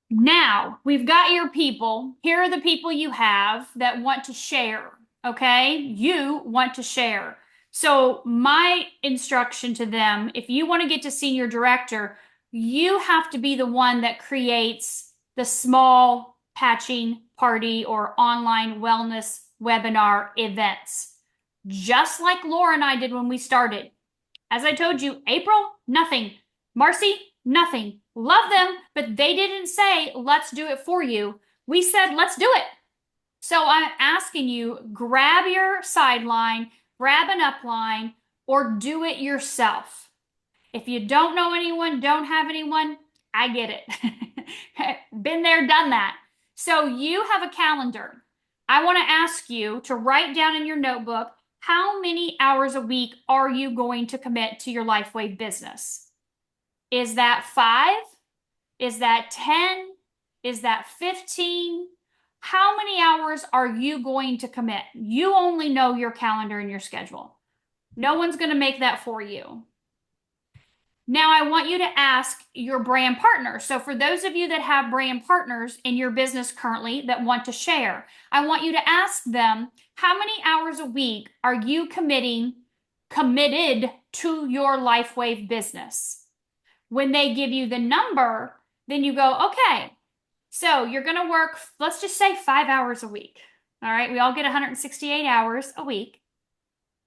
now we've got your people. Here are the people you have that want to share. Okay. You want to share. So my instruction to them, if you want to get to senior director, you have to be the one that creates the small patching party or online wellness webinar events, just like Laura and I did when we started. As I told you, April, nothing. Marcy, nothing. Love them, but they didn't say, let's do it for you. We said, let's do it. So I'm asking you, grab your sideline, grab an upline, or do it yourself. If you don't know anyone, don't have anyone, I get it. Been there, done that. So you have a calendar. I want to ask you to write down in your notebook, how many hours a week are you going to commit to your LifeWave business? Is that 5? Is that 10? Is that 15? How many hours are you going to commit? You only know your calendar and your schedule. No one's going to make that for you. Now, I want you to ask your brand partners. So for those of you that have brand partners in your business currently that want to share, I want you to ask them, how many hours a week are you committed to your LifeWave business? When they give you the number, then you go, okay, so you're going to work, let's just say 5 hours a week. All right, we all get 168 hours a week.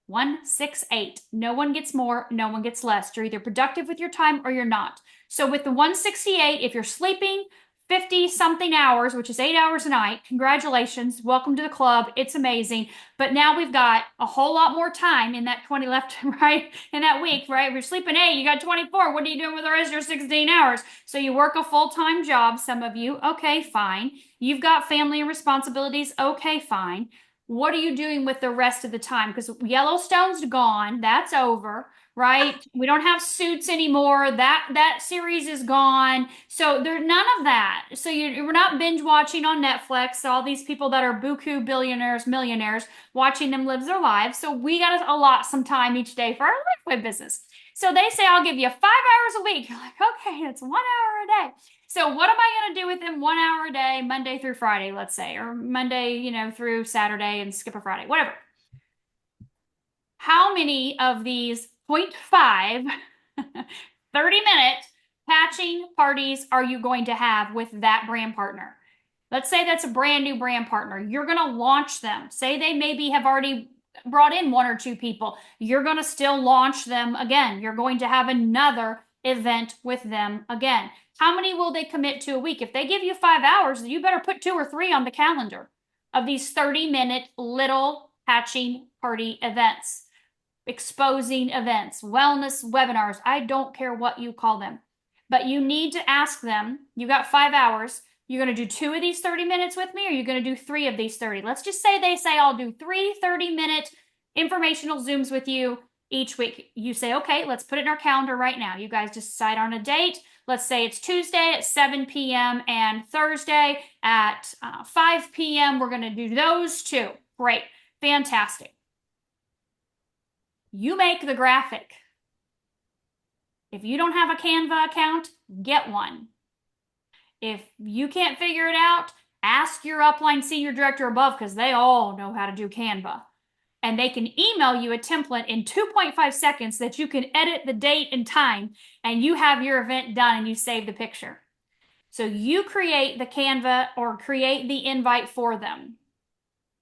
168. No one gets more, no one gets less. You're either productive with your time or you're not. So with the 168, if you're sleeping 50 something hours, which is 8 hours a night, congratulations. Welcome to the club. It's amazing. But now we've got a whole lot more time in that 20 left, right? In that week, right? If you're sleeping 8, you got 24. What are you doing with the rest of your 16 hours? So you work a full-time job, some of you. Okay, fine. You've got family and responsibilities. Okay, fine. What are you doing with the rest of the time? Because Yellowstone's gone. That's over, right? We don't have Suits anymore. That series is gone. So there's none of that. So we're not binge watching on Netflix. All these people that are buku billionaires, millionaires, watching them live their lives. So we got to allot some time each day for our LifeWave business. So they say, I'll give you 5 hours a week. You're like, okay, that's 1 hour a day. So what am I going to do with them 1 hour a day, Monday through Friday, let's say, or Monday, through Saturday and skip a Friday, whatever. How many of these 0.5, 30-minute patching parties are you going to have with that brand partner? Let's say that's a brand new brand partner. You're going to launch them. Say they maybe have already brought in 1 or 2 people. You're going to still launch them again. You're going to have another event with them again. How many will they commit to a week? If they give you 5 hours, you better put 2 or 3 on the calendar of these 30-minute little patching party events, exposing events, wellness webinars. I don't care what you call them, but you need to ask them, you got 5 hours. You're going to do 2 of these 30 minutes with me, or you're going to do 3 of these 30. Let's just say they say, I'll do 3 30-minute informational Zooms with you each week. You say, okay, let's put it in our calendar right now. You guys decide on a date. Let's say it's Tuesday at 7 p.m. and Thursday at 5 p.m. We're going to do those 2. Great. Fantastic. You make the graphic. If you don't have a Canva account, get one. If you can't figure it out, Ask your upline senior director above because they all know how to do Canva. And they can email you a template in 2.5 seconds that you can edit the date and time, and you have your event done and you save the picture. So you create the Canva or create the invite for them.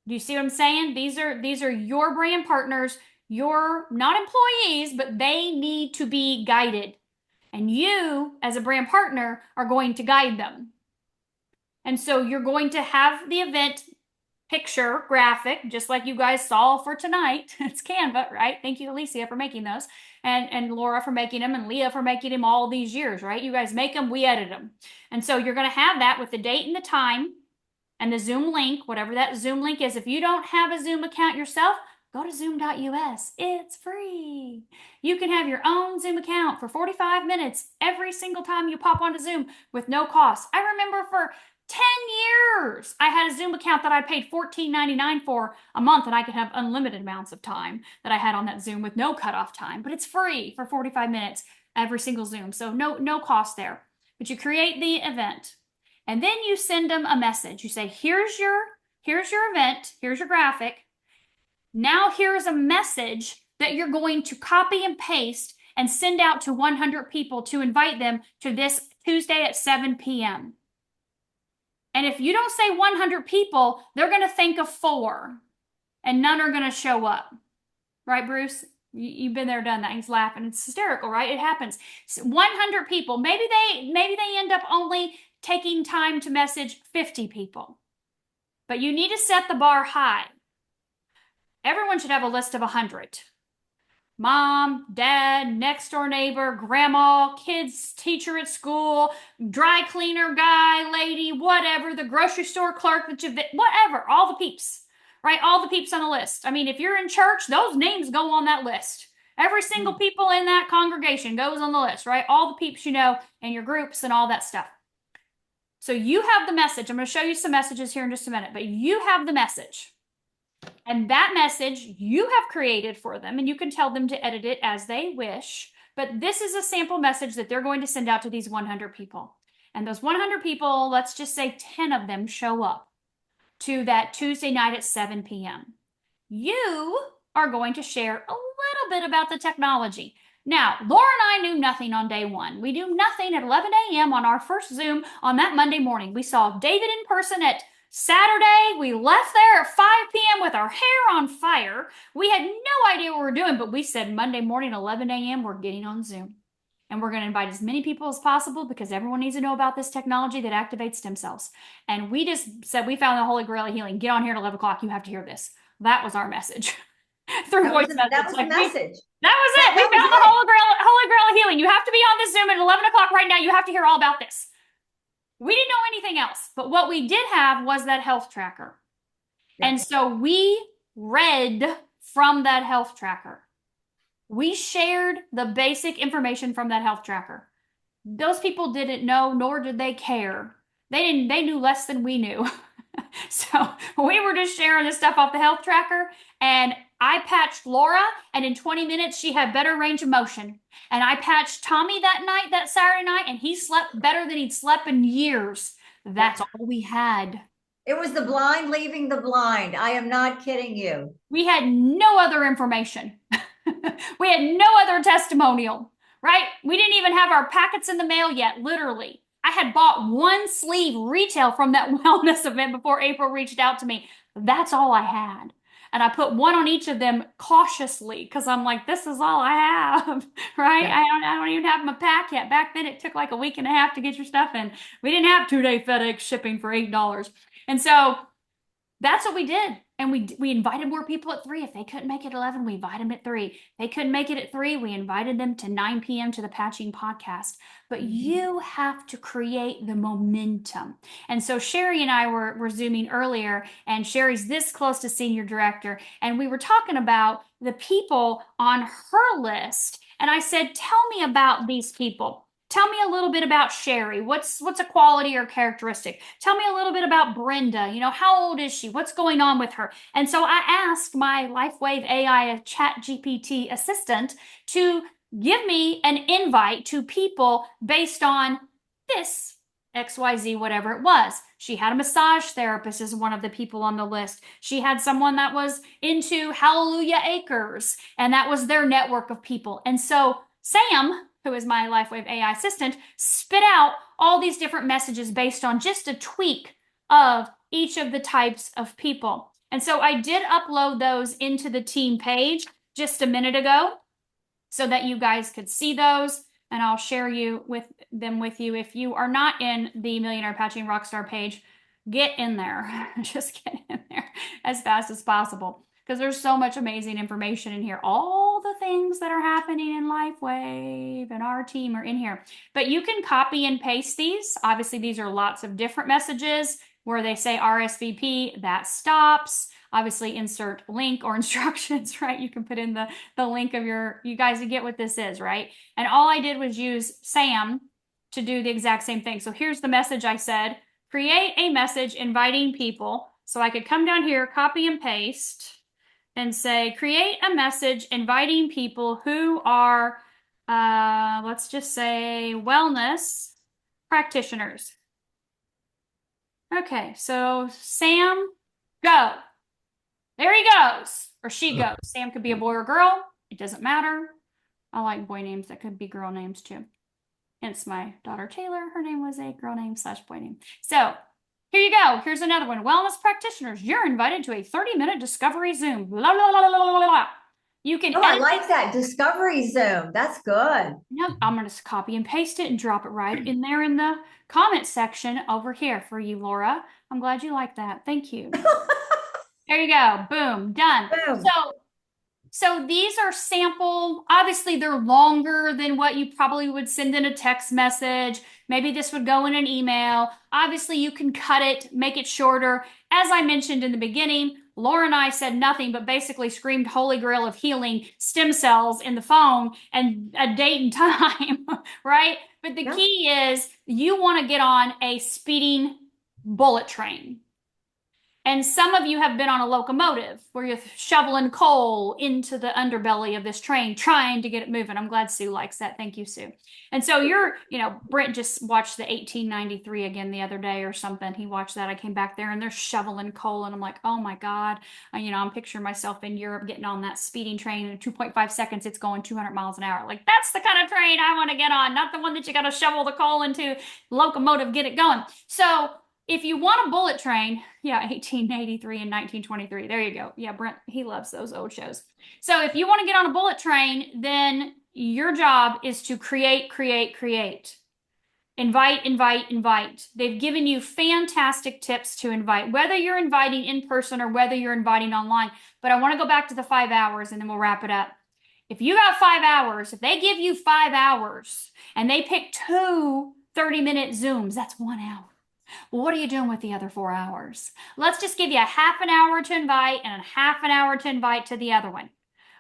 Do you see what I'm saying? These are your brand partners, your not employees, but they need to be guided. And you, as a brand partner, are going to guide them. And so you're going to have the event picture graphic, just like you guys saw for tonight. It's Canva, right? Thank you, Alicia, for making those, and Laura for making them, and Leah for making them all these years, right? You guys make them, we edit them. And so you're going to have that with the date and the time and the Zoom link, whatever that Zoom link is. If you don't have a Zoom account yourself, go to zoom.us. It's free. You can have your own Zoom account for 45 minutes every single time you pop onto Zoom with no cost. I remember for 10 years, I had a Zoom account that I paid $14.99 for a month, and I could have unlimited amounts of time that I had on that Zoom with no cutoff time, but it's free for 45 minutes every single Zoom. So no cost there. But you create the event, and then you send them a message. You say, here's your event, here's your graphic. Now here's a message that you're going to copy and paste and send out to 100 people to invite them to this Tuesday at 7 p.m. And if you don't say 100 people, they're going to think of 4, and none are going to show up. Right, Bruce? You've been there, done that. He's laughing. It's hysterical, right? It happens. 100 people. Maybe they end up only taking time to message 50 people. But you need to set the bar high. Everyone should have a list of 100. Mom, dad, next door neighbor, grandma, kids, teacher at school, dry cleaner guy, lady, whatever, the grocery store clerk, whatever, all the peeps, right? All the peeps on the list. I mean, if you're in church, those names go on that list. Every single people in that congregation goes on the list, right? All the peeps you know in your groups and all that stuff. So you have the message. I'm going to show you some messages here in just a minute, but you have the message. And that message you have created for them, and you can tell them to edit it as they wish. But this is a sample message that they're going to send out to these 100 people. And those 100 people, let's just say 10 of them show up to that Tuesday night at 7 p.m. You are going to share a little bit about the technology. Now, Laura and I knew nothing on day one. We knew nothing at 11 a.m. on our first Zoom on that Monday morning. We saw David in person at Saturday. We left there at 5 p.m. with our hair on fire. We had no idea what we were doing, but we said Monday morning, 11 a.m., we're getting on Zoom. And we're going to invite as many people as possible because everyone needs to know about this technology that activates stem cells. And we just said, we found the Holy Grail of healing. Get on here at 11 o'clock. You have to hear this. That was our message. Through voice message. That was the message. That was it. We found the Holy Grail of healing. You have to be on this Zoom at 11 o'clock right now. You have to hear all about this. We didn't know anything else, but what we did have was that health tracker. Yep. And so we read from that health tracker. We shared the basic information from that health tracker. Those people didn't know, nor did they care. They knew less than we knew. So we were just sharing this stuff off the health tracker, and I patched Laura, and in 20 minutes, she had better range of motion. And I patched Tommy that Saturday night, and he slept better than he'd slept in years. That's all we had. It was the blind leaving the blind. I am not kidding you. We had no other information. We had no other testimonial, right? We didn't even have our packets in the mail yet, literally. I had bought one sleeve retail from that wellness event before April reached out to me. That's all I had. And I put one on each of them cautiously because I'm like, this is all I have, right? Yeah. I don't even have my pack yet. Back then, it took like a week and a half to get your stuff in. We didn't have 2-day FedEx shipping for $8. And so that's what we did. And we invited more people at 3. If they couldn't make it at 11, we invited them at 3. If they couldn't make it at 3, we invited them to 9 p.m. to the Patching podcast. But you have to create the momentum. And so Sherry and I were Zooming earlier, and Sherry's this close to senior director. And we were talking about the people on her list. And I said, tell me about these people. Tell me a little bit about Sherry. What's a quality or characteristic? Tell me a little bit about Brenda. You know, how old is she? What's going on with her? And so I asked my LifeWave AI ChatGPT assistant to give me an invite to people based on this XYZ, whatever it was. She had a massage therapist as one of the people on the list. She had someone that was into Hallelujah Acres, and that was their network of people. And so Sam, who is my LifeWave AI assistant, spit out all these different messages based on just a tweak of each of the types of people. And so I did upload those into the team page just a minute ago so that you guys could see those, and I'll share them with you. If you are not in the Millionaire Patching Rockstar page, get in there. Just get in there as fast as possible, because there's so much amazing information in here. All the things that are happening in LifeWave and our team are in here. But you can copy and paste these. Obviously, these are lots of different messages where they say RSVP, that stops. Obviously, insert link or instructions, right? You can put in the link of you guys get what this is, right? And all I did was use Sam to do the exact same thing. So here's the message I said: create a message inviting people. So I could come down here, copy and paste, and say, create a message inviting people who are, let's just say, wellness practitioners. Okay, so Sam, go. There he goes, or she goes. Sam could be a boy or girl. It doesn't matter. I like boy names that could be girl names too. Hence my daughter Taylor. Her name was a girl name / boy name. So here you go. Here's another one. Wellness practitioners, you're invited to a 30-minute discovery Zoom. Blah, blah, blah, blah, blah, blah. You can I like that discovery Zoom. That's good. Yep, I'm going to copy and paste it and drop it right in there in the comment section over here for you, Laura. I'm glad you like that. Thank you. There you go. Boom. Done. Boom. So these are sample. Obviously, they're longer than what you probably would send in a text message. Maybe this would go in an email. Obviously, you can cut it, make it shorter. As I mentioned in the beginning, Laura and I said nothing but basically screamed holy grail of healing stem cells in the phone and a date and time, right? But the key is you want to get on a speeding bullet train. And some of you have been on a locomotive where you're shoveling coal into the underbelly of this train, trying to get it moving. I'm glad Sue likes that. Thank you, Sue. And so Brent just watched the 1893 again the other day or something. He watched that. I came back there and they're shoveling coal. And I'm like, oh my God. I'm picturing myself in Europe getting on that speeding train. In 2.5 seconds, it's going 200 miles an hour. Like, that's the kind of train I want to get on, not the one that you got to shovel the coal into, locomotive, get it going. So if you want a bullet train, 1883 and 1923. There you go. Yeah, Brent, he loves those old shows. So if you want to get on a bullet train, then your job is to create. Invite. They've given you fantastic tips to invite, whether you're inviting in person or whether you're inviting online. But I want to go back to the 5 hours and then we'll wrap it up. If you got 5 hours, if they give you 5 hours and they pick 2 30-minute Zooms, that's 1 hour. Well, what are you doing with the other 4 hours? Let's just give you a half an hour to invite and a half an hour to invite to the other one.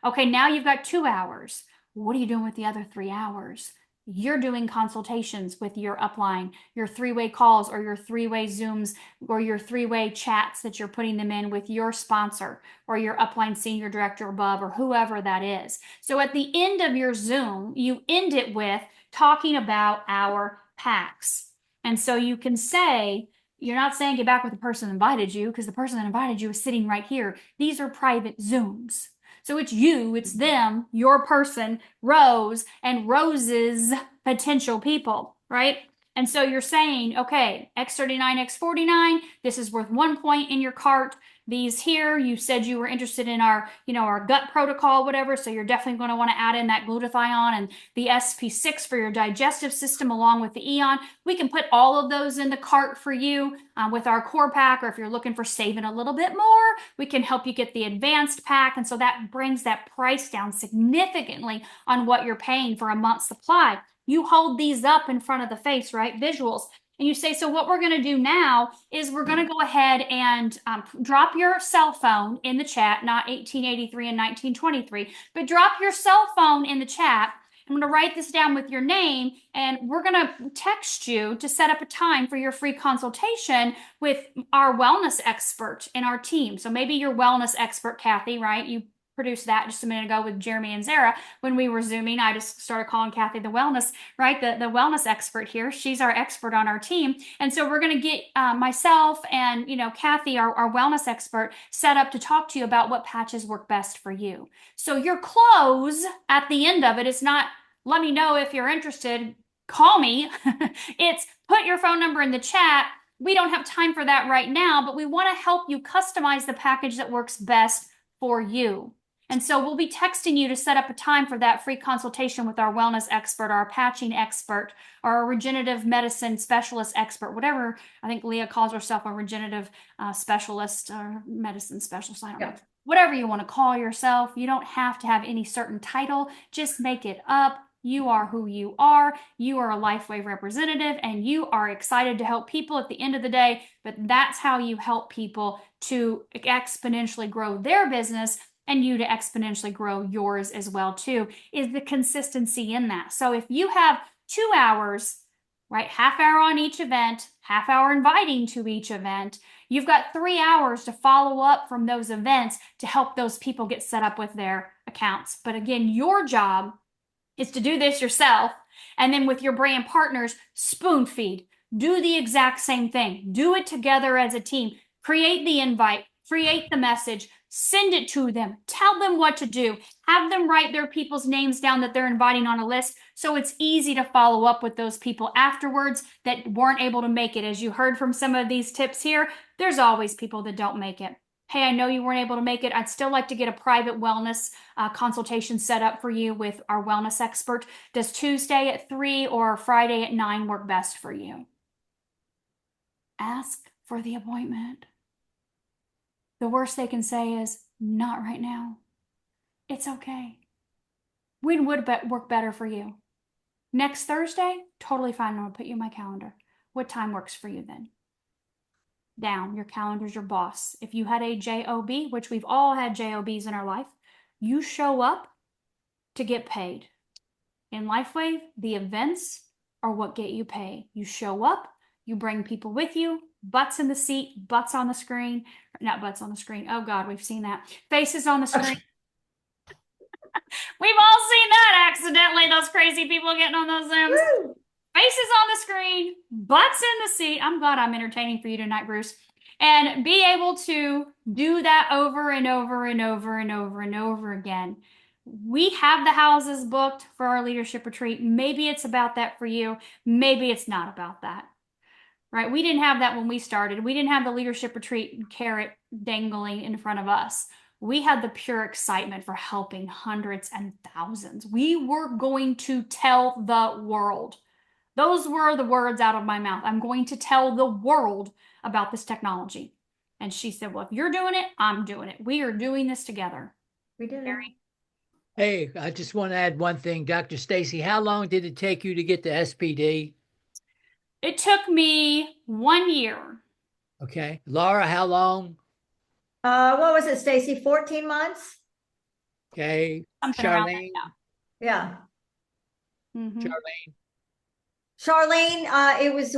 Okay, now you've got 2 hours. What are you doing with the other 3 hours? You're doing consultations with your upline, your 3-way calls or your 3-way Zooms or your 3-way chats that you're putting them in with your sponsor or your upline senior director above or whoever that is. So at the end of your Zoom, you end it with talking about our packs. And so you can say, you're not saying get back with the person that invited you, because the person that invited you is sitting right here. These are private Zooms. So it's you, it's them, your person, Rose, and Rose's potential people, right? And so you're saying, okay, X39, X49, this is worth 1 point in your cart. These here, you said you were interested in our, our gut protocol, whatever. So you're definitely going to want to add in that glutathione and the SP6 for your digestive system along with the Eon. We can put all of those in the cart for you with our core pack, or if you're looking for saving a little bit more, we can help you get the advanced pack. And so that brings that price down significantly on what you're paying for a month's supply. You hold these up in front of the face, right? Visuals. And you say, so what we're going to do now is we're going to go ahead and drop your cell phone in the chat, not 1883 and 1923, but drop your cell phone in the chat. I'm going to write this down with your name, and we're going to text you to set up a time for your free consultation with our wellness expert in our team. So maybe your wellness expert, Kathy, right? You produced that just a minute ago with Jeremy and Zara. When we were Zooming, I just started calling Kathy the wellness, right? The wellness expert here. She's our expert on our team. And so we're going to get myself and, Kathy, our wellness expert, set up to talk to you about what patches work best for you. So your close at the end of it is not, let me know if you're interested, call me. It's put your phone number in the chat. We don't have time for that right now, but we want to help you customize the package that works best for you. And so we'll be texting you to set up a time for that free consultation with our wellness expert, our patching expert, or our regenerative medicine specialist expert, whatever. I think Leah calls herself a regenerative specialist or medicine specialist. I don't know. Whatever you want to call yourself. You don't have to have any certain title. Just make it up. You are who you are. You are a LifeWave representative, and you are excited to help people at the end of the day. But that's how you help people to exponentially grow their business, and you to exponentially grow yours as well too, is the consistency in that. So if you have 2 hours, right, half hour on each event, half hour inviting to each event, you've got 3 hours to follow up from those events to help those people get set up with their accounts. But again, your job is to do this yourself, and then with your brand partners, spoon feed. Do the exact same thing. Do it together as a team. Create the invite, create the message, send it to them, tell them what to do, have them write their people's names down that they're inviting on a list, so it's easy to follow up with those people afterwards that weren't able to make it. As you heard from some of these tips here, there's always people that don't make it. Hey, I know you weren't able to make it. I'd still like to get a private wellness consultation set up for you with our wellness expert. Does Tuesday at 3 or Friday at 9 work best for you? Ask for the appointment. The worst they can say is, not right now. It's okay. When would work better for you? Next Thursday? Totally fine. I'm going to put you in my calendar. What time works for you then? Down. Your calendar's your boss. If you had a job, which we've all had jobs in our life, you show up to get paid. In LifeWave, the events are what get you paid. You show up, you bring people with you, butts in the seat, butts on the screen, not butts on the screen. Oh God, we've seen that. Faces on the screen. We've all seen that accidentally, those crazy people getting on those Zooms. Woo! Faces on the screen, butts in the seat. I'm glad I'm entertaining for you tonight, Bruce. And be able to do that over and over and over and over and over again. We have the houses booked for our leadership retreat. Maybe it's about that for you. Maybe it's not about that. Right? We didn't have that when we started. We didn't have the leadership retreat carrot dangling in front of us. We had the pure excitement for helping hundreds and thousands. We were going to tell the world. Those were the words out of my mouth. I'm going to tell the world about this technology. And she said, well, if you're doing it, I'm doing it. We are doing this together. We did it. Hey, I just want to add one thing. Dr. Stacy, how long did it take you to get the SPD? It took me 1 year. Okay. Laura, how long? What was it, Stacy? 14 months? Okay. Something Charlene? around that, Yeah. Mm-hmm. Charlene, it was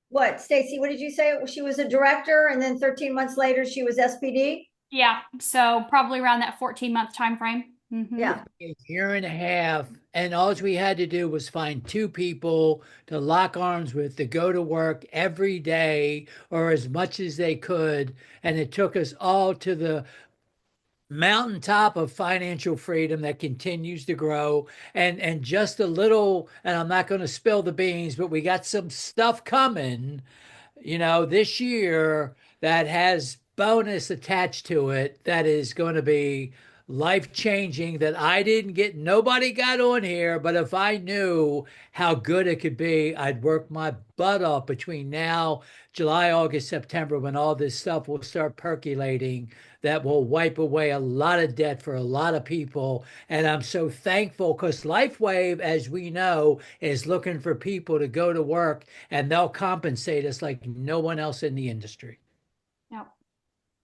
what, Stacy, what did you say? She was a director, and then 13 months later, she was SPD? Yeah, so probably around that 14-month time frame. Mm-hmm. Yeah. A year and a half, and all we had to do was find 2 people to lock arms with, to go to work every day or as much as they could, and it took us all to the mountaintop of financial freedom that continues to grow. And just a little, and I'm not going to spill the beans, but we got some stuff coming, this year that has bonus attached to it that is going to be life-changing, that I didn't get, nobody got on here, but if I knew how good it could be, I'd work my butt off between now, July, August, September, when all this stuff will start percolating, that will wipe away a lot of debt for a lot of people. And I'm so thankful, because LifeWave, as we know, is looking for people to go to work, and they'll compensate us like no one else in the industry. Yep.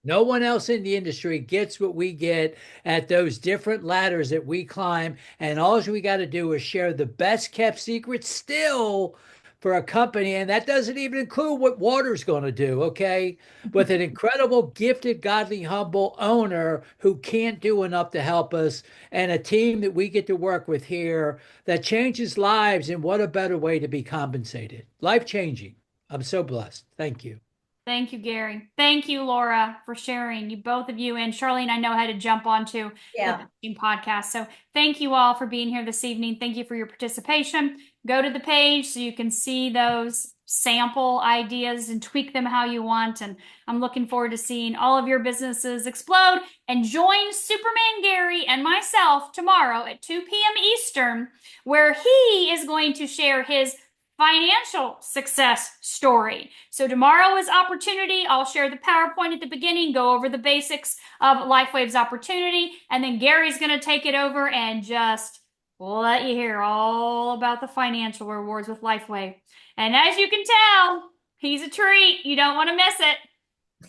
No one else in the industry gets what we get at those different ladders that we climb. And all we got to do is share the best kept secret still for a company, and that doesn't even include what water's going to do, okay? With an incredible, gifted, godly, humble owner who can't do enough to help us, and a team that we get to work with here that changes lives. And what a better way to be compensated? Life changing. I'm so blessed. Thank you. Thank you, Gary. Thank you, Laura, for sharing. You both of you, and Charlene, I know had to jump onto Yeah. the podcast. So thank you all for being here this evening. Thank you for your participation. Go to the page so you can see those sample ideas and tweak them how you want. And I'm looking forward to seeing all of your businesses explode. And join Superman Gary and myself tomorrow at 2 p.m. Eastern, where he is going to share his financial success story. So tomorrow is opportunity. I'll share the PowerPoint at the beginning, go over the basics of LifeWave's opportunity, and then Gary's going to take it over and just let you hear all about the financial rewards with LifeWave. And as you can tell, he's a treat. You don't want to miss it.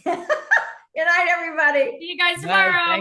Good night, everybody. See you guys Bye. tomorrow. Thank